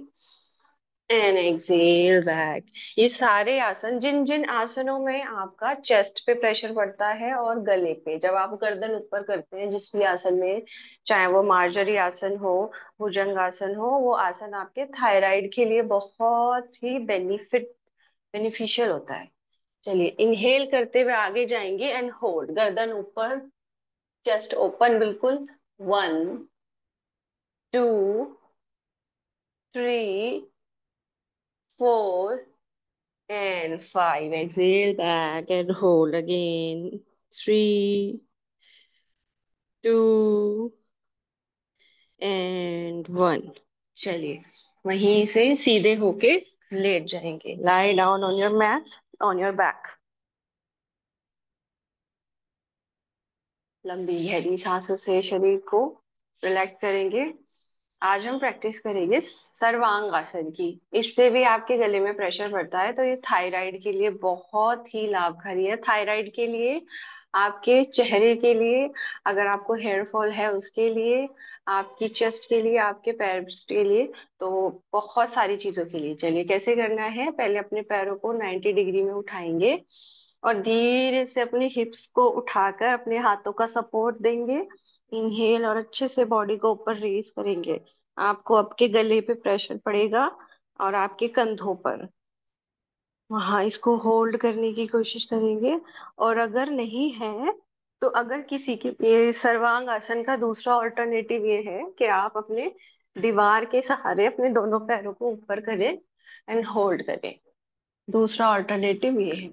And exhale back. ये सारे आसन, जिन जिन आसनों में आपका चेस्ट पे प्रेशर पड़ता है और गले पे, जब आप गर्दन ऊपर करते हैं जिस भी आसन में, चाहे वो मार्जरी आसन हो, भुजंग आसन हो, वो आसन आपके थायराइड के लिए बहुत ही बेनिफिशियल होता है। चलिए इनहेल करते हुए आगे जाएंगे एंड होल्ड, गर्दन ऊपर, चेस्ट ओपन बिल्कुल। 1, 2, 3, 4 and 5. Exhale back and hold again. 3, 2 and 1. चलिए वहीं से सीधे होके लेट जाएंगे। lie down on your mat, on your back. लंबी गहरी सांसों से शरीर को रिलैक्स करेंगे। आज हम प्रैक्टिस करेंगे सर्वांग आसन की। इससे भी आपके गले में प्रेशर पड़ता है तो ये थायराइड के लिए बहुत ही लाभकारी है। थायराइड के लिए, आपके चेहरे के लिए, अगर आपको हेयर फॉल है उसके लिए, आपकी चेस्ट के लिए, आपके पैर के लिए, तो बहुत सारी चीजों के लिए। चलिए कैसे करना है, पहले अपने पैरों को 90 डिग्री में उठाएंगे और धीरे से अपनी हिप्स को उठाकर अपने हाथों का सपोर्ट देंगे। इनहेल और अच्छे से बॉडी को ऊपर रेस करेंगे। आपको आपके गले पे प्रेशर पड़ेगा और आपके कंधों पर, वहां इसको होल्ड करने की कोशिश करेंगे। और अगर नहीं है तो, अगर किसी के, ये सर्वांग आसन का दूसरा ऑल्टरनेटिव ये है कि आप अपने दीवार के सहारे अपने दोनों पैरों को ऊपर करें एंड होल्ड करें। दूसरा ऑल्टरनेटिव ये है।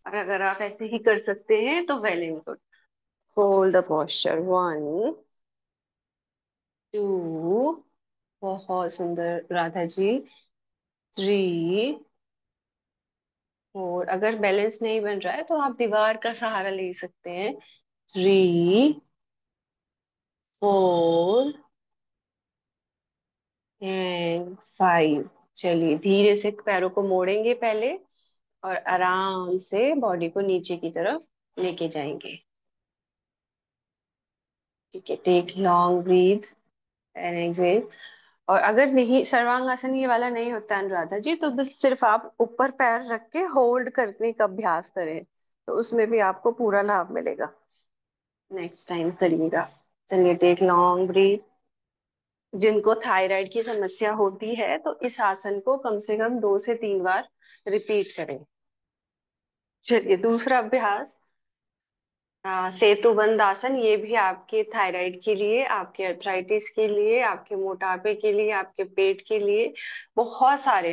और अगर आप ऐसे ही कर सकते हैं तो well and good. Hold the posture. 1, 2, बहुत सुंदर राधा जी। 3, 4। अगर बैलेंस नहीं बन रहा है तो आप दीवार का सहारा ले सकते हैं। 3, 4 एंड 5। चलिए धीरे से पैरों को मोड़ेंगे पहले और आराम से बॉडी को नीचे की तरफ लेके जाएंगे। ठीक है, take long breath and exhale. और अगर नहीं, सर्वांगासन ये वाला नहीं होता अनुराधा जी, तो बस सिर्फ आप ऊपर पैर रख के होल्ड करने का अभ्यास करें, तो उसमें भी आपको पूरा लाभ मिलेगा। नेक्स्ट टाइम करिएगा। चलिए टेक लॉन्ग ब्रीथ। जिनको थायराइड की समस्या होती है तो इस आसन को कम से कम 2 से 3 बार रिपीट करें। चलिए दूसरा अभ्यास, सेतुबंद आसन। ये भी आपके थायराइड के लिए, आपके अर्थराइटिस के लिए, आपके मोटापे के लिए, आपके पेट के लिए, बहुत सारे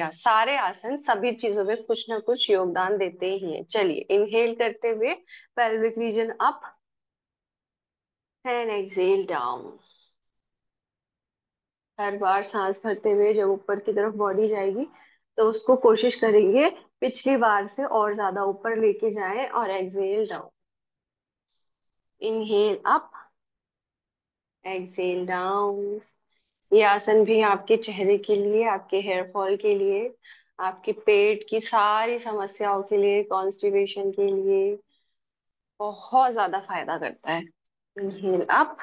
आसन सभी चीजों में कुछ ना कुछ योगदान देते ही हैं। चलिए इनहेल करते हुए pelvic region up and exhale down. हर बार सांस भरते हुए जब ऊपर की तरफ बॉडी जाएगी तो उसको कोशिश करेंगे पिछली बार से और ज्यादा ऊपर लेके जाएं, और exhale down. Inhale up, exhale down. ये आसन भी आपके चेहरे के लिए, आपके हेयर फॉल के लिए, आपके पेट की सारी समस्याओं के लिए, कॉन्स्टिपेशन के लिए बहुत ज्यादा फायदा करता है। Inhale up,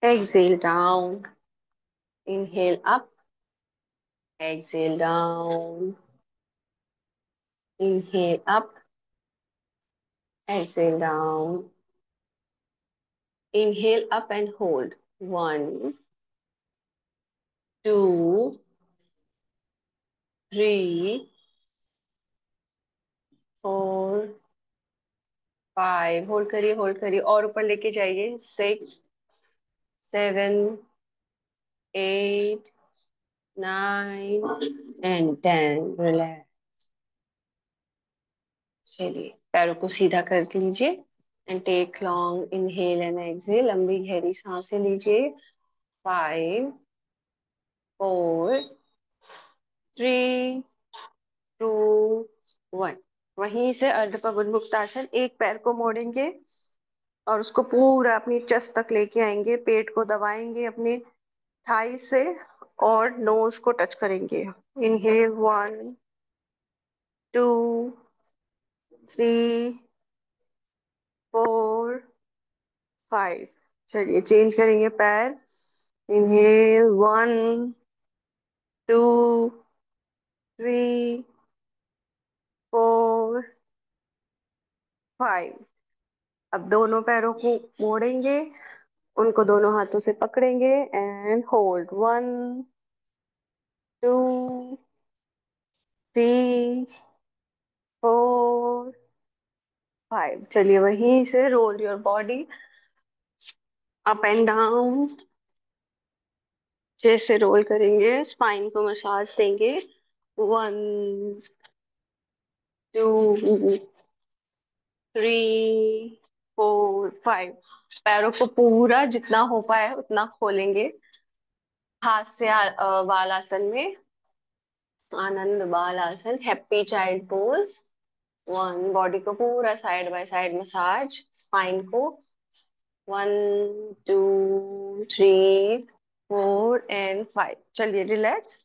exhale down. Inhale up, exhale down. Inhale up, exhale down. Inhale up and hold. 1, 2, 3, 4, 5। Hold करिए और ऊपर लेके जाइए। 6, 7, 8, 9 एंड 10। रिलैक्स। चलिए पैरों को सीधा कर लीजिए and take long inhale and exhale. लंबी गहरी सांसें लीजिए। 5, 4, 3, 2, 1। वहीं से अर्ध पवनमुक्तासन, एक पैर को मोड़ेंगे और उसको पूरा अपनी चेस्ट तक लेके आएंगे, पेट को दबाएंगे अपने थाई से और नोज को टच करेंगे। इनहेल 1, 2, 3, 4, 5। चलिए चेंज करेंगे पैर। इनहेल 1 2 3 4 5। अब दोनों पैरों को मोड़ेंगे, उनको दोनों हाथों से पकड़ेंगे एंड होल्ड 1 2 3 4 5। चलिए वहीं से roll your body up and down. जैसे रोल करेंगे स्पाइन को मसाज देंगे। 1 2 3 4 5। पैरों को पूरा जितना हो पाए उतना खोलेंगे। हाथ से बाल आसन में, आनंद बाल आसन, हैप्पी चाइल्ड पोज। बॉडी को पूरा side by side massage, spine को। 1 2 3 4 एंड 5। चलिए रिलैक्स।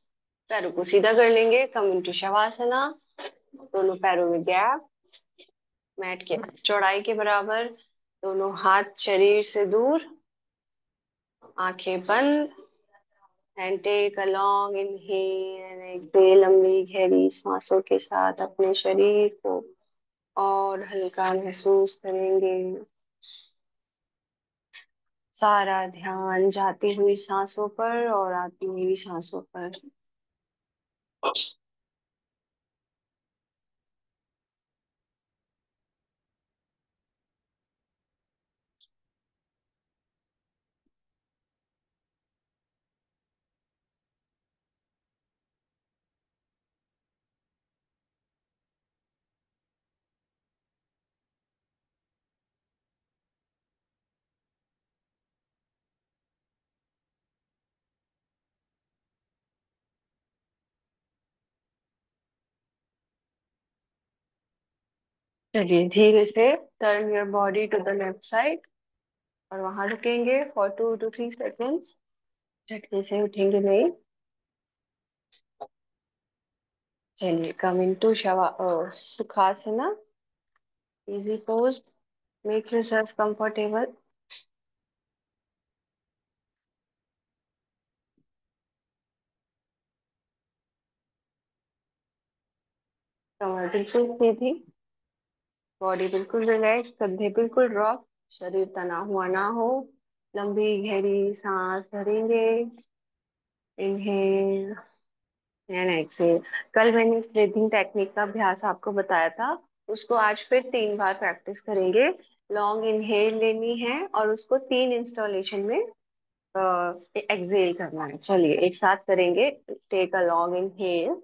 पैरों को सीधा कर लेंगे, कम इनटू शवासना। दोनों पैरों में गैप, मैट के चौड़ाई के बराबर। दोनों हाथ शरीर से दूर, आंखें बंद। And take a long inhale and exhale. लंबी गहरी सांसों के साथ अपने शरीर को और हल्का महसूस करेंगे। सारा ध्यान जाती हुई सांसों पर और आती हुई सांसों पर। चलिए धीरे से turn your body to the left side और वहां रुकेंगे फॉर 2 to 3 सेकेंड्स। झटके से उठेंगे नहीं। चलिए come into sukhasana, easy pose. Make yourself comfortable. कमर बिल्कुल सीधी, बॉडी बिल्कुल रिलैक्स, कंधे बिल्कुल ड्रॉप, शरीर तना हुआ ना हो। लंबी गहरी सांस भरेंगे। Inhale and exhale. कल मैंने ब्रीथिंग टेक्निक का अभ्यास आपको बताया था, उसको आज फिर 3 बार प्रैक्टिस करेंगे। लॉन्ग इनहेल लेनी है और उसको 3 इंस्टॉलेशन में एक्सहेल करना है। चलिए एक साथ करेंगे। Take a long inhale.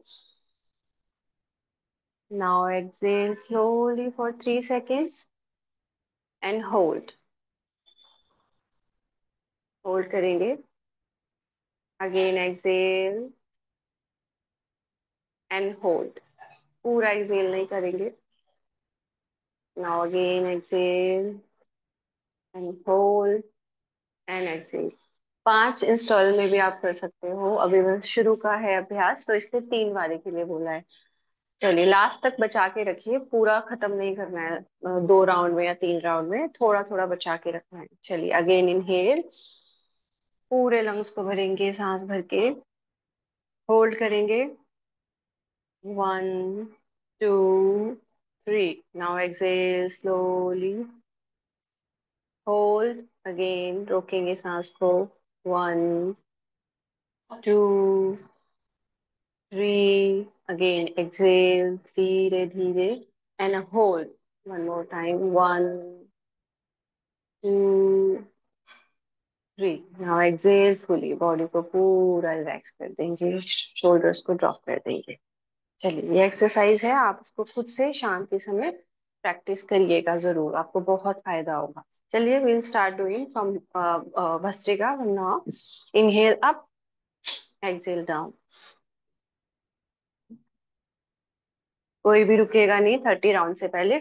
Now exhale slowly for 3 seconds and hold. Hold करेंगे। Again exhale and hold. पूरा एक्सहेल नहीं करेंगे। Now again exhale and hold and exhale. 5 इंस्टॉल में भी आप कर सकते हो, अभी बस शुरू का है अभ्यास तो इसलिए 3 बारी के लिए बोला है। चलिए लास्ट तक बचा के रखिए, पूरा खत्म नहीं करना है। 2 राउंड में या 3 राउंड में थोड़ा थोड़ा बचा के रखना है। चलिए अगेन इनहेल, पूरे लंग्स को भरेंगे सांस भर के। होल्ड करेंगे। 1 2 3। Now exhale slowly. Hold. Again रोकेंगे सांस को। 1 2 3। अगेन एक्सहेल धीरे धीरे and hold. One more time. 1 2 3। Now exhale fully. Body को पूरा रिलैक्स कर देंगे, शोल्डर्स को ड्रॉप कर देंगे। चलिए ये एक्सरसाइज है, आप इसको खुद से शाम के समय प्रैक्टिस करिएगा जरूर, आपको बहुत फायदा होगा। चलिए will start doing from bhastrika now. Inhale up, exhale down. कोई भी रुकेगा नहीं 30 राउंड से पहले।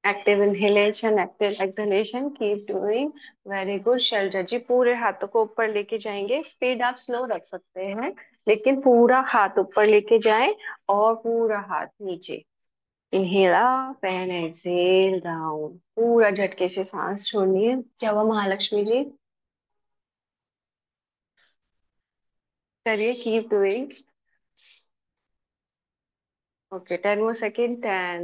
Active inhalation, active exhalation, keep doing. Very good Shailaja ji. पूरे हाथों को ऊपर लेके जाएंगे, स्पीड आप स्लो रख सकते हैं लेकिन पूरा हाथ ऊपर लेके जाएं और पूरा हाथ नीचे। Inhale up and exhale down, पूरा झटके से सांस छोड़नी है। क्या हुआ महालक्ष्मी जी? करिए, keep doing. Okay, 10 more second. 10,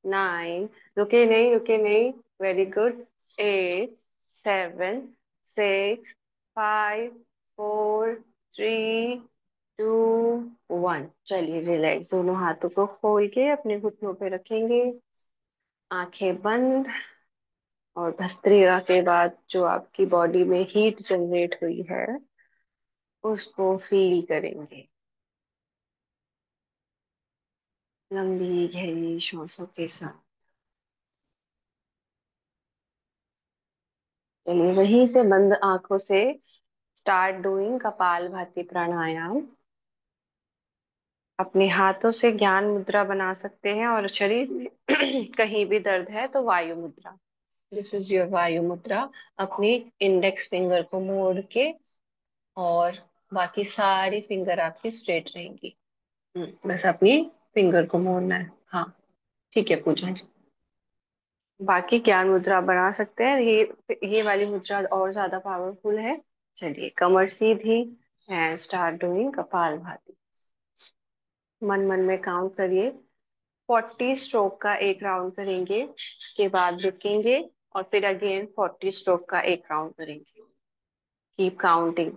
9, रुके नहीं, रुके नहीं। Very good. 8, 7, 6, 5, 4, 3, 2, 1। चलिए रिलैक्स, दोनों हाथों को खोल के अपने घुटनों पे रखेंगे। आंखें बंद। और भस्त्रिका के बाद जो आपकी बॉडी में हीट जनरेट हुई है उसको फील करेंगे लंबी गहरी श्वासों के साथ। चलिए वहीं से बंद आंखों से स्टार्ट डूइंग कपालभाति प्राणायाम। अपने हाथों से ज्ञान मुद्रा बना सकते हैं, और शरीर में कहीं भी दर्द है तो वायु मुद्रा। दिस इज योर वायु मुद्रा। अपनी इंडेक्स फिंगर को मोड़ के, और बाकी सारी फिंगर आपकी स्ट्रेट रहेंगी। बस अपनी फिंगर को मोड़ना है। हाँ, ठीक है पूजा जी। बाकी ज्ञान मुद्रा बना सकते हैं, ये वाली मुद्रा और ज्यादा पावरफुल है। चलिए कमर सीधी एंड स्टार्ट डूइंग कपालभाति। मन मन में काउंट करिए। 40 स्ट्रोक का एक राउंड करेंगे, उसके बाद रुकेंगे, और फिर अगेन 40 स्ट्रोक का एक राउंड करेंगे। Keep counting.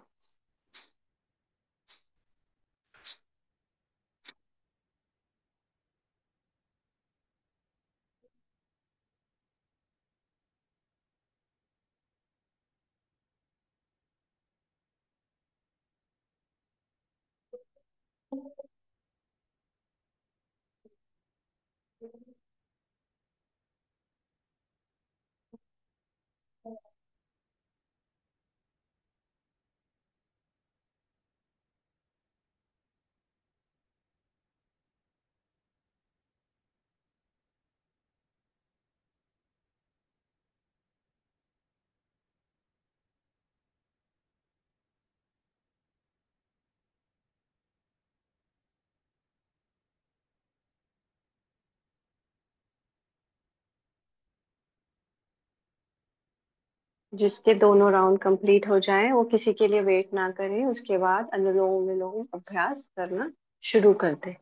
जिसके दोनों राउंड कंप्लीट हो जाएं वो किसी के लिए वेट ना करें, उसके बाद अनुलोम विलोम अभ्यास करना शुरू कर दे।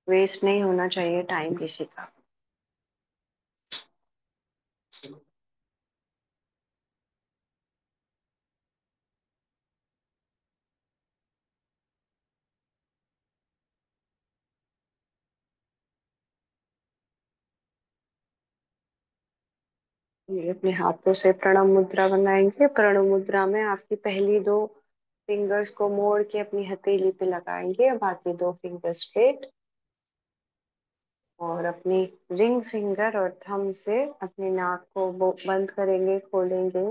वेस्ट नहीं होना चाहिए टाइम किसी का। ये अपने हाथों से प्रणव मुद्रा बनाएंगे। प्रणव मुद्रा में आपकी पहली दो फिंगर्स को मोड़ के अपनी हथेली पे लगाएंगे, और बाकी दो फिंगर स्ट्रेट, और अपनी रिंग फिंगर और थंब से अपनी नाक को बंद करेंगे, खोलेंगे।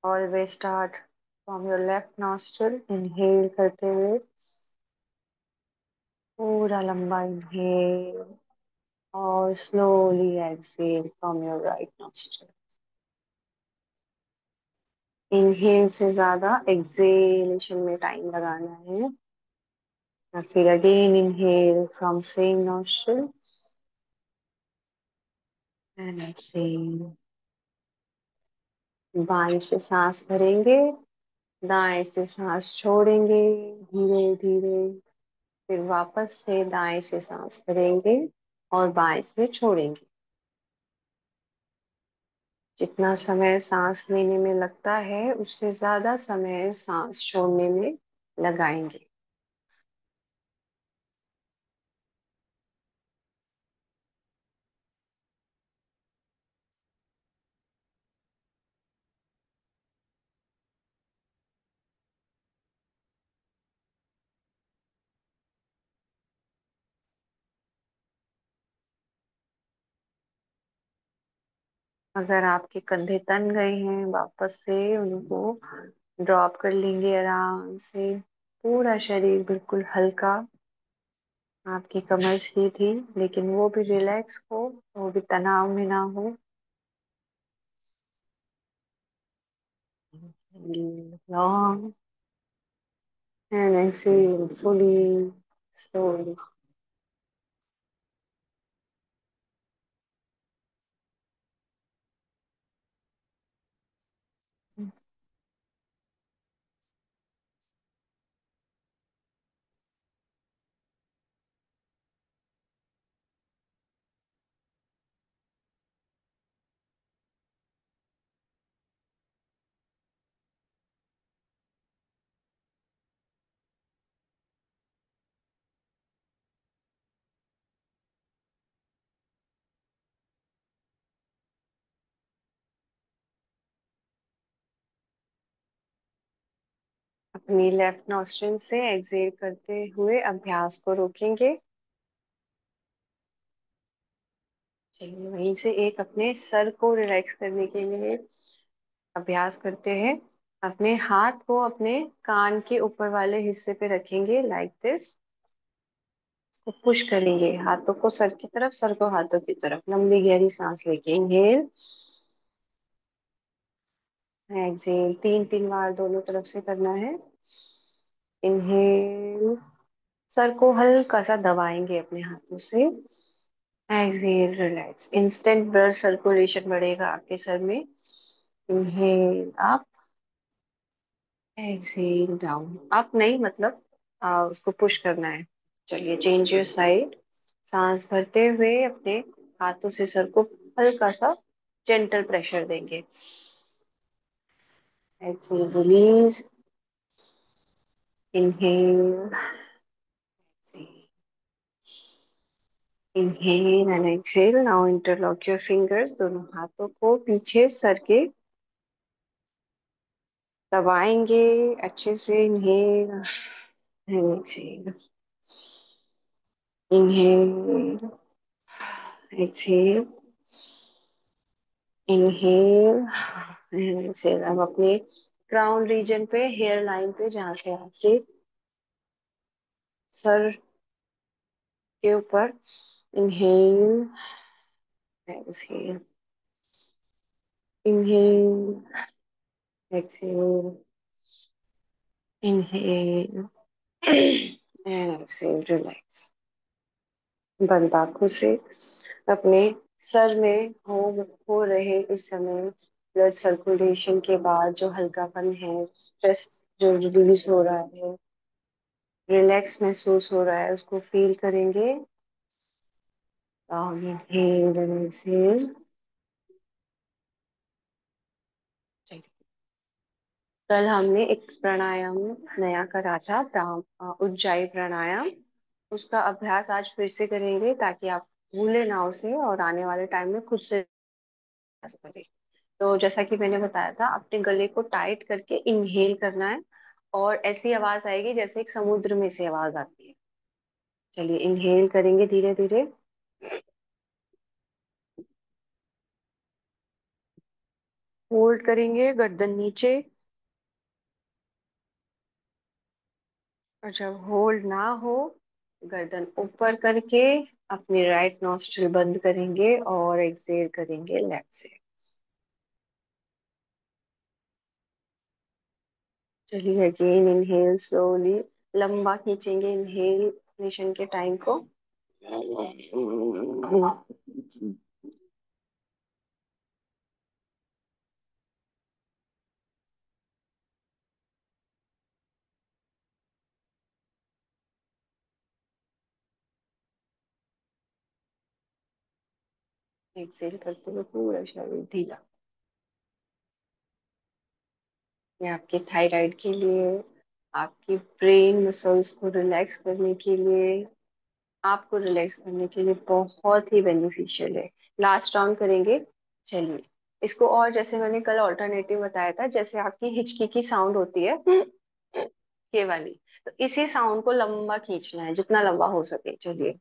Always start from your left nostril, inhale करते हुए पूरा लंबा इनहेल, और slowly exhale from your right nostril. Inhale से ज्यादा एक्सेलेशन में टाइम लगाना है। और फिर again inhale from same nostril and exhale. बाएं से सांस भरेंगे, दाएं से सांस छोड़ेंगे धीरे धीरे। फिर वापस से दाएं से सांस भरेंगे और बाएं से छोड़ेंगे। जितना समय सांस लेने में लगता है उससे ज्यादा समय सांस छोड़ने में लगाएंगे। अगर आपके कंधे तन गए हैं, वापस से उनको ड्रॉप कर लेंगे आराम से। पूरा शरीर बिल्कुल हल्का, आपकी कमर सीधी, लेकिन वो भी रिलैक्स हो, वो भी तनाव में ना हो। Long and exhale fully, slowly. अपनी लेफ्ट नॉस्ट्रिल से एक्सहेल करते हुए अभ्यास को रोकेंगे। चलिए वहीं से एक अपने सर को रिलैक्स करने के लिए अभ्यास करते हैं। अपने हाथ को अपने कान के ऊपर वाले हिस्से पे रखेंगे लाइक दिस। तो पुश करेंगे हाथों को सर की तरफ, सर को हाथों की तरफ, लंबी गहरी सांस लेके इनहेल, एक्सहेल, तीन तीन बार दोनों तरफ से करना है। इनहेल, सर को हल्का सा दबाएंगे अपने हाथों से। Exhale, relax, instant blood circulation बढ़ेगा आपके सर में। Inhale up, exhale down. Up नहीं मतलब उसको पुश करना है। चलिए चेंज योर साइड। सांस भरते हुए अपने हाथों से सर को हल्का सा जेंटल प्रेशर देंगे। Exhale, release, inhale, inhale and exhale. Now interlock your fingers, दोनों हाथों को पीछे सर के दबाएंगे अच्छे से। Inhale and exhale, inhale, exhale, inhale and exhale. अब अपने क्राउन रीजन पे, हेयर लाइन पे, जहाँ से आपके सर के ऊपर, inhale, exhale, inhale, exhale, inhale and exhale, relax. बंद आंखों से अपने सर में हो रहे इस समय ब्लड सर्कुलेशन के बाद जो हल्कापन है, स्ट्रेस जो रिलीज हो रहा है, रिलैक्स महसूस हो रहा है, उसको फील करेंगे। Inhale and exhale. कल हमने एक प्राणायाम नया करा था, उज्जाई प्राणायाम। उसका अभ्यास आज फिर से करेंगे ताकि आप भूले ना उसे और आने वाले टाइम में खुद से अभ्यास करें। तो जैसा कि मैंने बताया था, अपने गले को टाइट करके इनहेल करना है और ऐसी आवाज आएगी जैसे एक समुद्र में से आवाज आती है। चलिए इनहेल करेंगे धीरे धीरे। होल्ड करेंगे गर्दन नीचे, और जब होल्ड ना हो गर्दन ऊपर करके अपनी राइट नॉस्ट्रिल बंद करेंगे और एक्सहेल करेंगे लेफ्ट से। चलिए अगेन इनहेल स्लोली, लंबा खींचेंगे इनहेलेशन के टाइम को। एक्सहेल करते हुए पूरा शरीर ढीला। ये आपके थायराइड के लिए, आपकी ब्रेन मसल्स को रिलैक्स करने के लिए, आपको रिलैक्स करने के लिए बहुत ही बेनिफिशियल है। लास्ट राउंड करेंगे। चलिए इसको, और जैसे मैंने कल ऑल्टरनेटिव बताया था, जैसे आपकी हिचकी की साउंड होती है ये वाली, तो इसी साउंड को लंबा खींचना है जितना लंबा हो सके। चलिए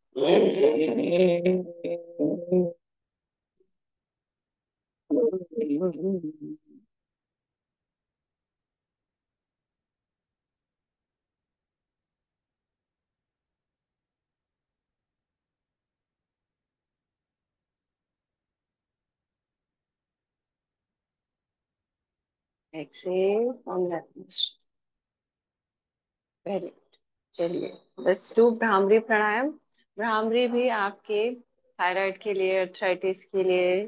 exhale on left. Very good. चलिए लेट्स डू भ्रामरी प्राणायाम। भ्रामरी भी आपके थायराइड के लिए, अर्थराइटिस के लिए,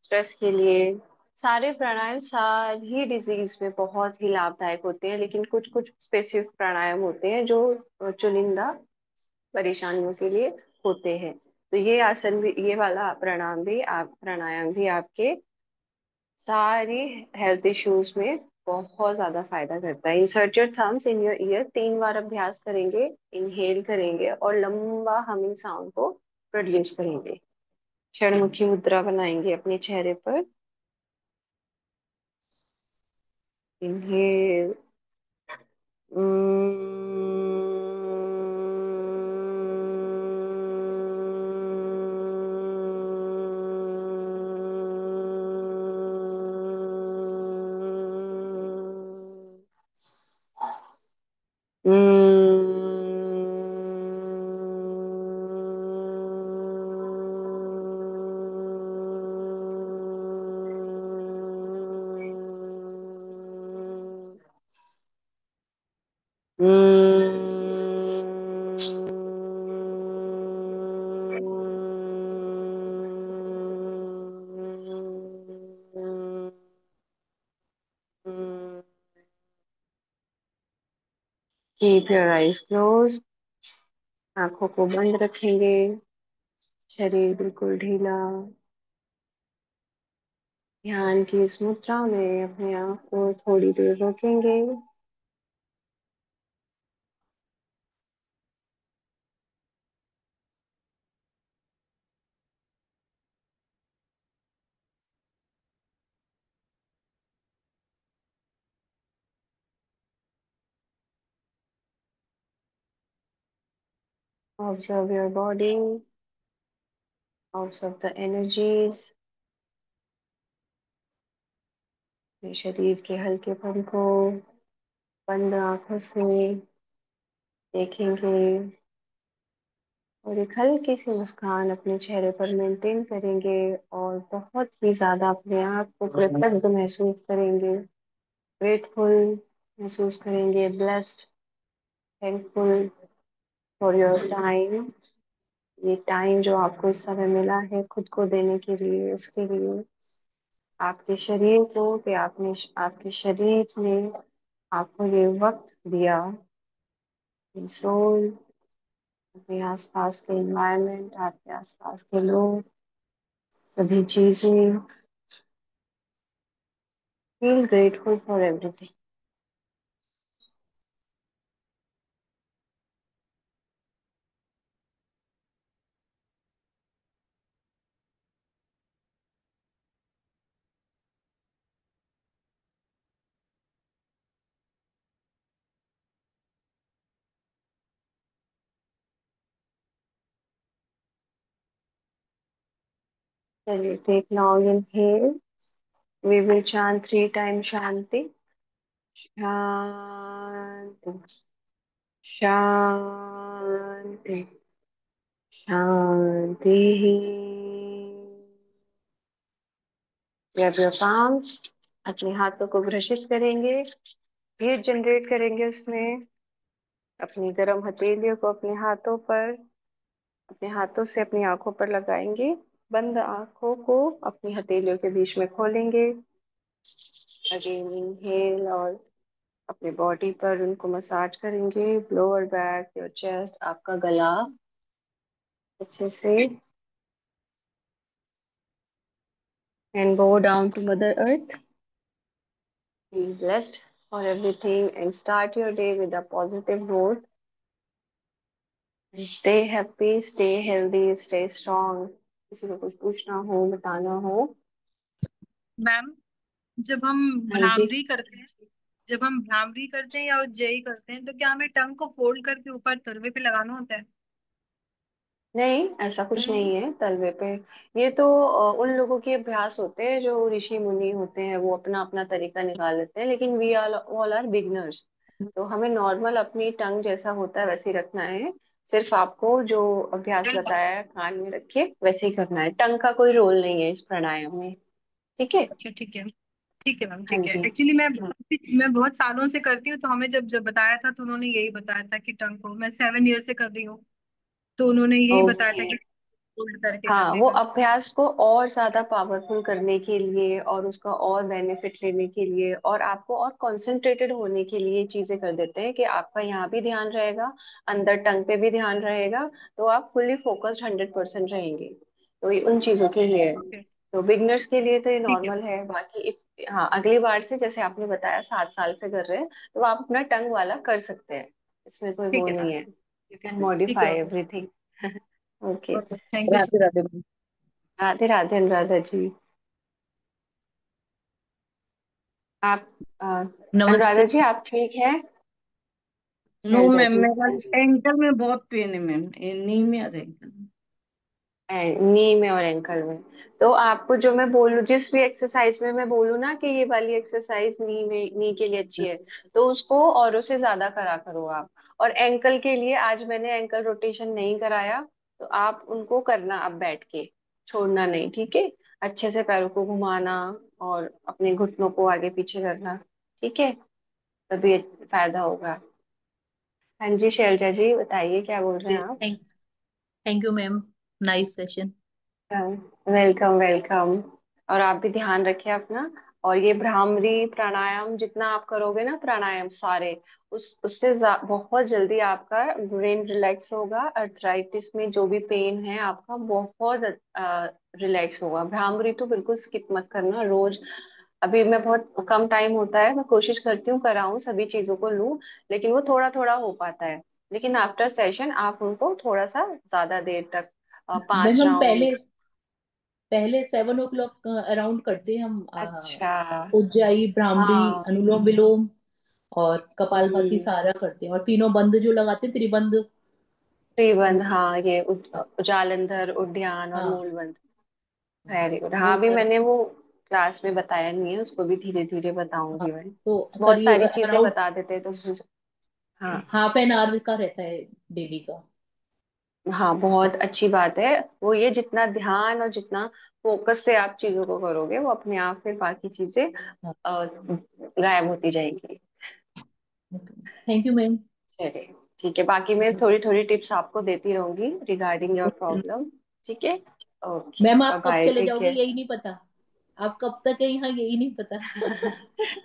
स्ट्रेस के लिए, सारे प्राणायाम सारी डिजीज में बहुत ही लाभदायक होते हैं, लेकिन कुछ कुछ स्पेसिफिक प्राणायाम होते हैं जो चुनिंदा परेशानियों के लिए होते हैं। तो ये आसन भी, ये वाला प्राणायाम भी आपके सारी हेल्थ इश्यूज में बहुत ज्यादा फायदा करता है। Insert your thumbs in your year, तीन बार अभ्यास करेंगे, इनहेल करेंगे और लंबा हमिंग साउंड को प्रोड्यूस करेंगे। षणमुखी मुद्रा बनाएंगे अपने चेहरे पर। Inhale, keep your eyes close. आंखों को बंद रखेंगे। शरीर बिल्कुल ढीला। ध्यान की इस मुद्रा में अपने आप को थोड़ी देर रोकेंगे। Observe your body. Observe the energies. अपने शरीर के हल्केपन को बंद आंखों से देखेंगे और एक हल्की सी मुस्कान अपने चेहरे पर मेंटेन करेंगे और बहुत ही ज्यादा अपने आप को कृतज्ञ महसूस करेंगे। ग्रेटफुल महसूस करेंगे। Blessed. Thankful for your time. ये टाइम जो आपको इस समय मिला है खुद को देने के लिए, उसके लिए आपके शरीर को, कि आपने आपके शरीर ने आपको ये वक्त दिया। सोल। अपने आसपास के एनवायरनमेंट, आपके आसपास के लोग, सभी चीजें। Feel grateful for everything. चलिए, take long inhale. We will chant 3 times shanti. Shanti. Shanti. Shanti. Grab your palms। अपने हाथों को घ्रसित करेंगे। हीट जनरेट करेंगे उसमें। अपनी गर्म हथेलियों को अपने हाथों पर, अपने हाथों से अपनी आंखों पर लगाएंगे। बंद आंखों को अपनी हथेलियों के बीच में खोलेंगे। अगेन इनहेल और अपने बॉडी पर उनको मसाज करेंगे। लोअर बैक, योर चेस्ट, आपका गला अच्छे से। And go down to mother earth. Be blessed for everything and start your day with a positive note. Stay happy, stay healthy, stay strong. किसी को कुछ पूछना हो, बताना हो। मैम, जब हम हाँ जी। भ्रामरी करते हैं जब हम भ्रामरी करते हैं या उज्जयी करते हैं, तो क्या हमें टंग को फोल्ड करके ऊपर तलवे पे लगाना होता है? नहीं, ऐसा कुछ नहीं है तलवे पे। ये तो उन लोगों के अभ्यास होते हैं जो ऋषि मुनि होते हैं, वो अपना अपना तरीका निकाल लेते हैं, लेकिन we are all are beginners. तो हमें नॉर्मल अपनी टंग जैसा होता है वैसे ही रखना है। सिर्फ आपको जो अभ्यास बताया है कान में रखे वैसे ही करना है। टंग का कोई रोल नहीं है इस प्राणायाम में। ठीक है। अच्छा, ठीक है। ठीक है मैम, हाँ ठीक है। जी। एक्चुअली मैं बहुत सालों से करती हूँ, तो हमें जब जब बताया था तो उन्होंने यही बताया था कि टंग को, मैं 7 ईयर से कर रही हूँ, तो उन्होंने यही बताया था ओके। कि फोल्ड करके हाँ, करने वो का। अभ्यास को और ज्यादा पावरफुल करने के लिए और उसका और बेनिफिट लेने के लिए और आपको और कंसंट्रेटेड होने के लिए चीजें कर देते हैं कि आपका यहाँ भी ध्यान रहेगा, अंदर टंग पे भी ध्यान रहेगा। तो आप फुल्ली फोकस्ड 100% रहेंगे। तो ये उन चीजों के लिए है। ओके। तो बिगनर्स के लिए तो ये ठीक है। नॉर्मल है। बाकी इफ, हाँ, अगली बार से जैसे आपने बताया 7 साल से कर रहे हैं, तो आप अपना टंग वाला कर सकते हैं। इसमें कोई वो ठीक है नहीं मैम। है। यू कैन ठीक है modify ma'am. Everything. Okay. Thank you. Radhe Radhe ma'am. Radhe Radhe Anuradha ji. आप, अ, अनुराधा नमस्ते। जी, आप ठीक हैं? नो शैलजा मैम, जी, मेरा हाँ जी। एंकल में बहुत पेन है मैम, नी में और एंकल में। नी में और एंकल में। तो आपको जो मैं बोलूं, जिस भी एक्सरसाइज में मैं बोलूँ ना कि ये वाली एक्सरसाइज नी के लिए अच्छी है, तो उसको औरों से ज्यादा करा करो आप। और एंकल के लिए आज मैंने एंकल रोटेशन नहीं कराया, तो आप उनको करना अब बैठ के, छोड़ना नहीं, ठीक है। अच्छे से पैरों को घुमाना और अपने घुटनों को आगे पीछे करना, ठीक है, तभी फायदा होगा। हाँ जी शैलजा जी, बताइए क्या बोल रहे हैं आप। Thank thank you ma'am, nice session. Welcome welcome. और आप भी ध्यान रखिए अपना। और ये भ्रामरी प्राणायाम जितना आप करोगे ना, प्राणायाम सारे, उससे बहुत जल्दी आपका ब्रेन रिलैक्स होगा। अर्थराइटिस में जो भी पेन है आपका, बहुत रिलैक्स होगा। भ्रामरी तो बिल्कुल स्किप मत करना रोज। अभी मैं बहुत कम टाइम होता है, मैं कोशिश करती हूँ कराऊं, सभी चीजों को लूं, लेकिन वो थोड़ा थोड़ा हो पाता है। लेकिन आफ्टर सेशन आप उनको थोड़ा सा ज्यादा देर तक, मैम पांच हम राउंड। पहले पहले 7 o'clock अराउंड करते हैं हम, अच्छा। उज्जाई, भ्रामरी, हाँ। अनुलोम विलोम और कपालभाति हम्म। सारा करते हैं, और तीनों बंद जो लगाते हैं, त्रिबंध। त्रिबंध, वो हाँ, ये जालंधर, उद्यान और हाँ, मूलबंध। वेरी गुड, वो हाँ, अभी सब। मैंने वो क्लास में बताया नहीं है, उसको भी धीरे धीरे हाँ, बताऊंगी मैं। तो बहुत करीब सारी चीजें अराउंड बता देते तो हाँ। हाफ एन आवर का रहता है डेली का। हाँ, बहुत अच्छी बात है। वो ये जितना ध्यान और जितना फोकस से आप चीजों को करोगे, वो अपने आप फिर बाकी चीजें हाँ, गायब होती जाएंगी। Thank you ma'am. चलिए, ठीक है, बाकी मैं थोड़ी थोड़ी टिप्स आपको देती रहूंगी रिगार्डिंग योर प्रॉब्लम। ठीक है। ओके, मैम बाय आप कब बाय, चले टेक जाओगे केयर। यही नहीं पता, आप कब तक है यहाँ यही नहीं पता।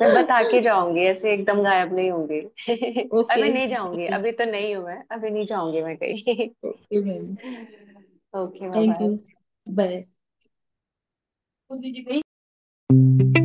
मैं बता के जाऊंगी, ऐसे एकदम गायब नहीं होंगे। ओके। अभी नहीं जाऊंगी, अभी तो नहीं हूं मैं, अभी नहीं जाऊंगी मैं कहीं। Okay ma'am, okay, bye thank you, bye. Bye.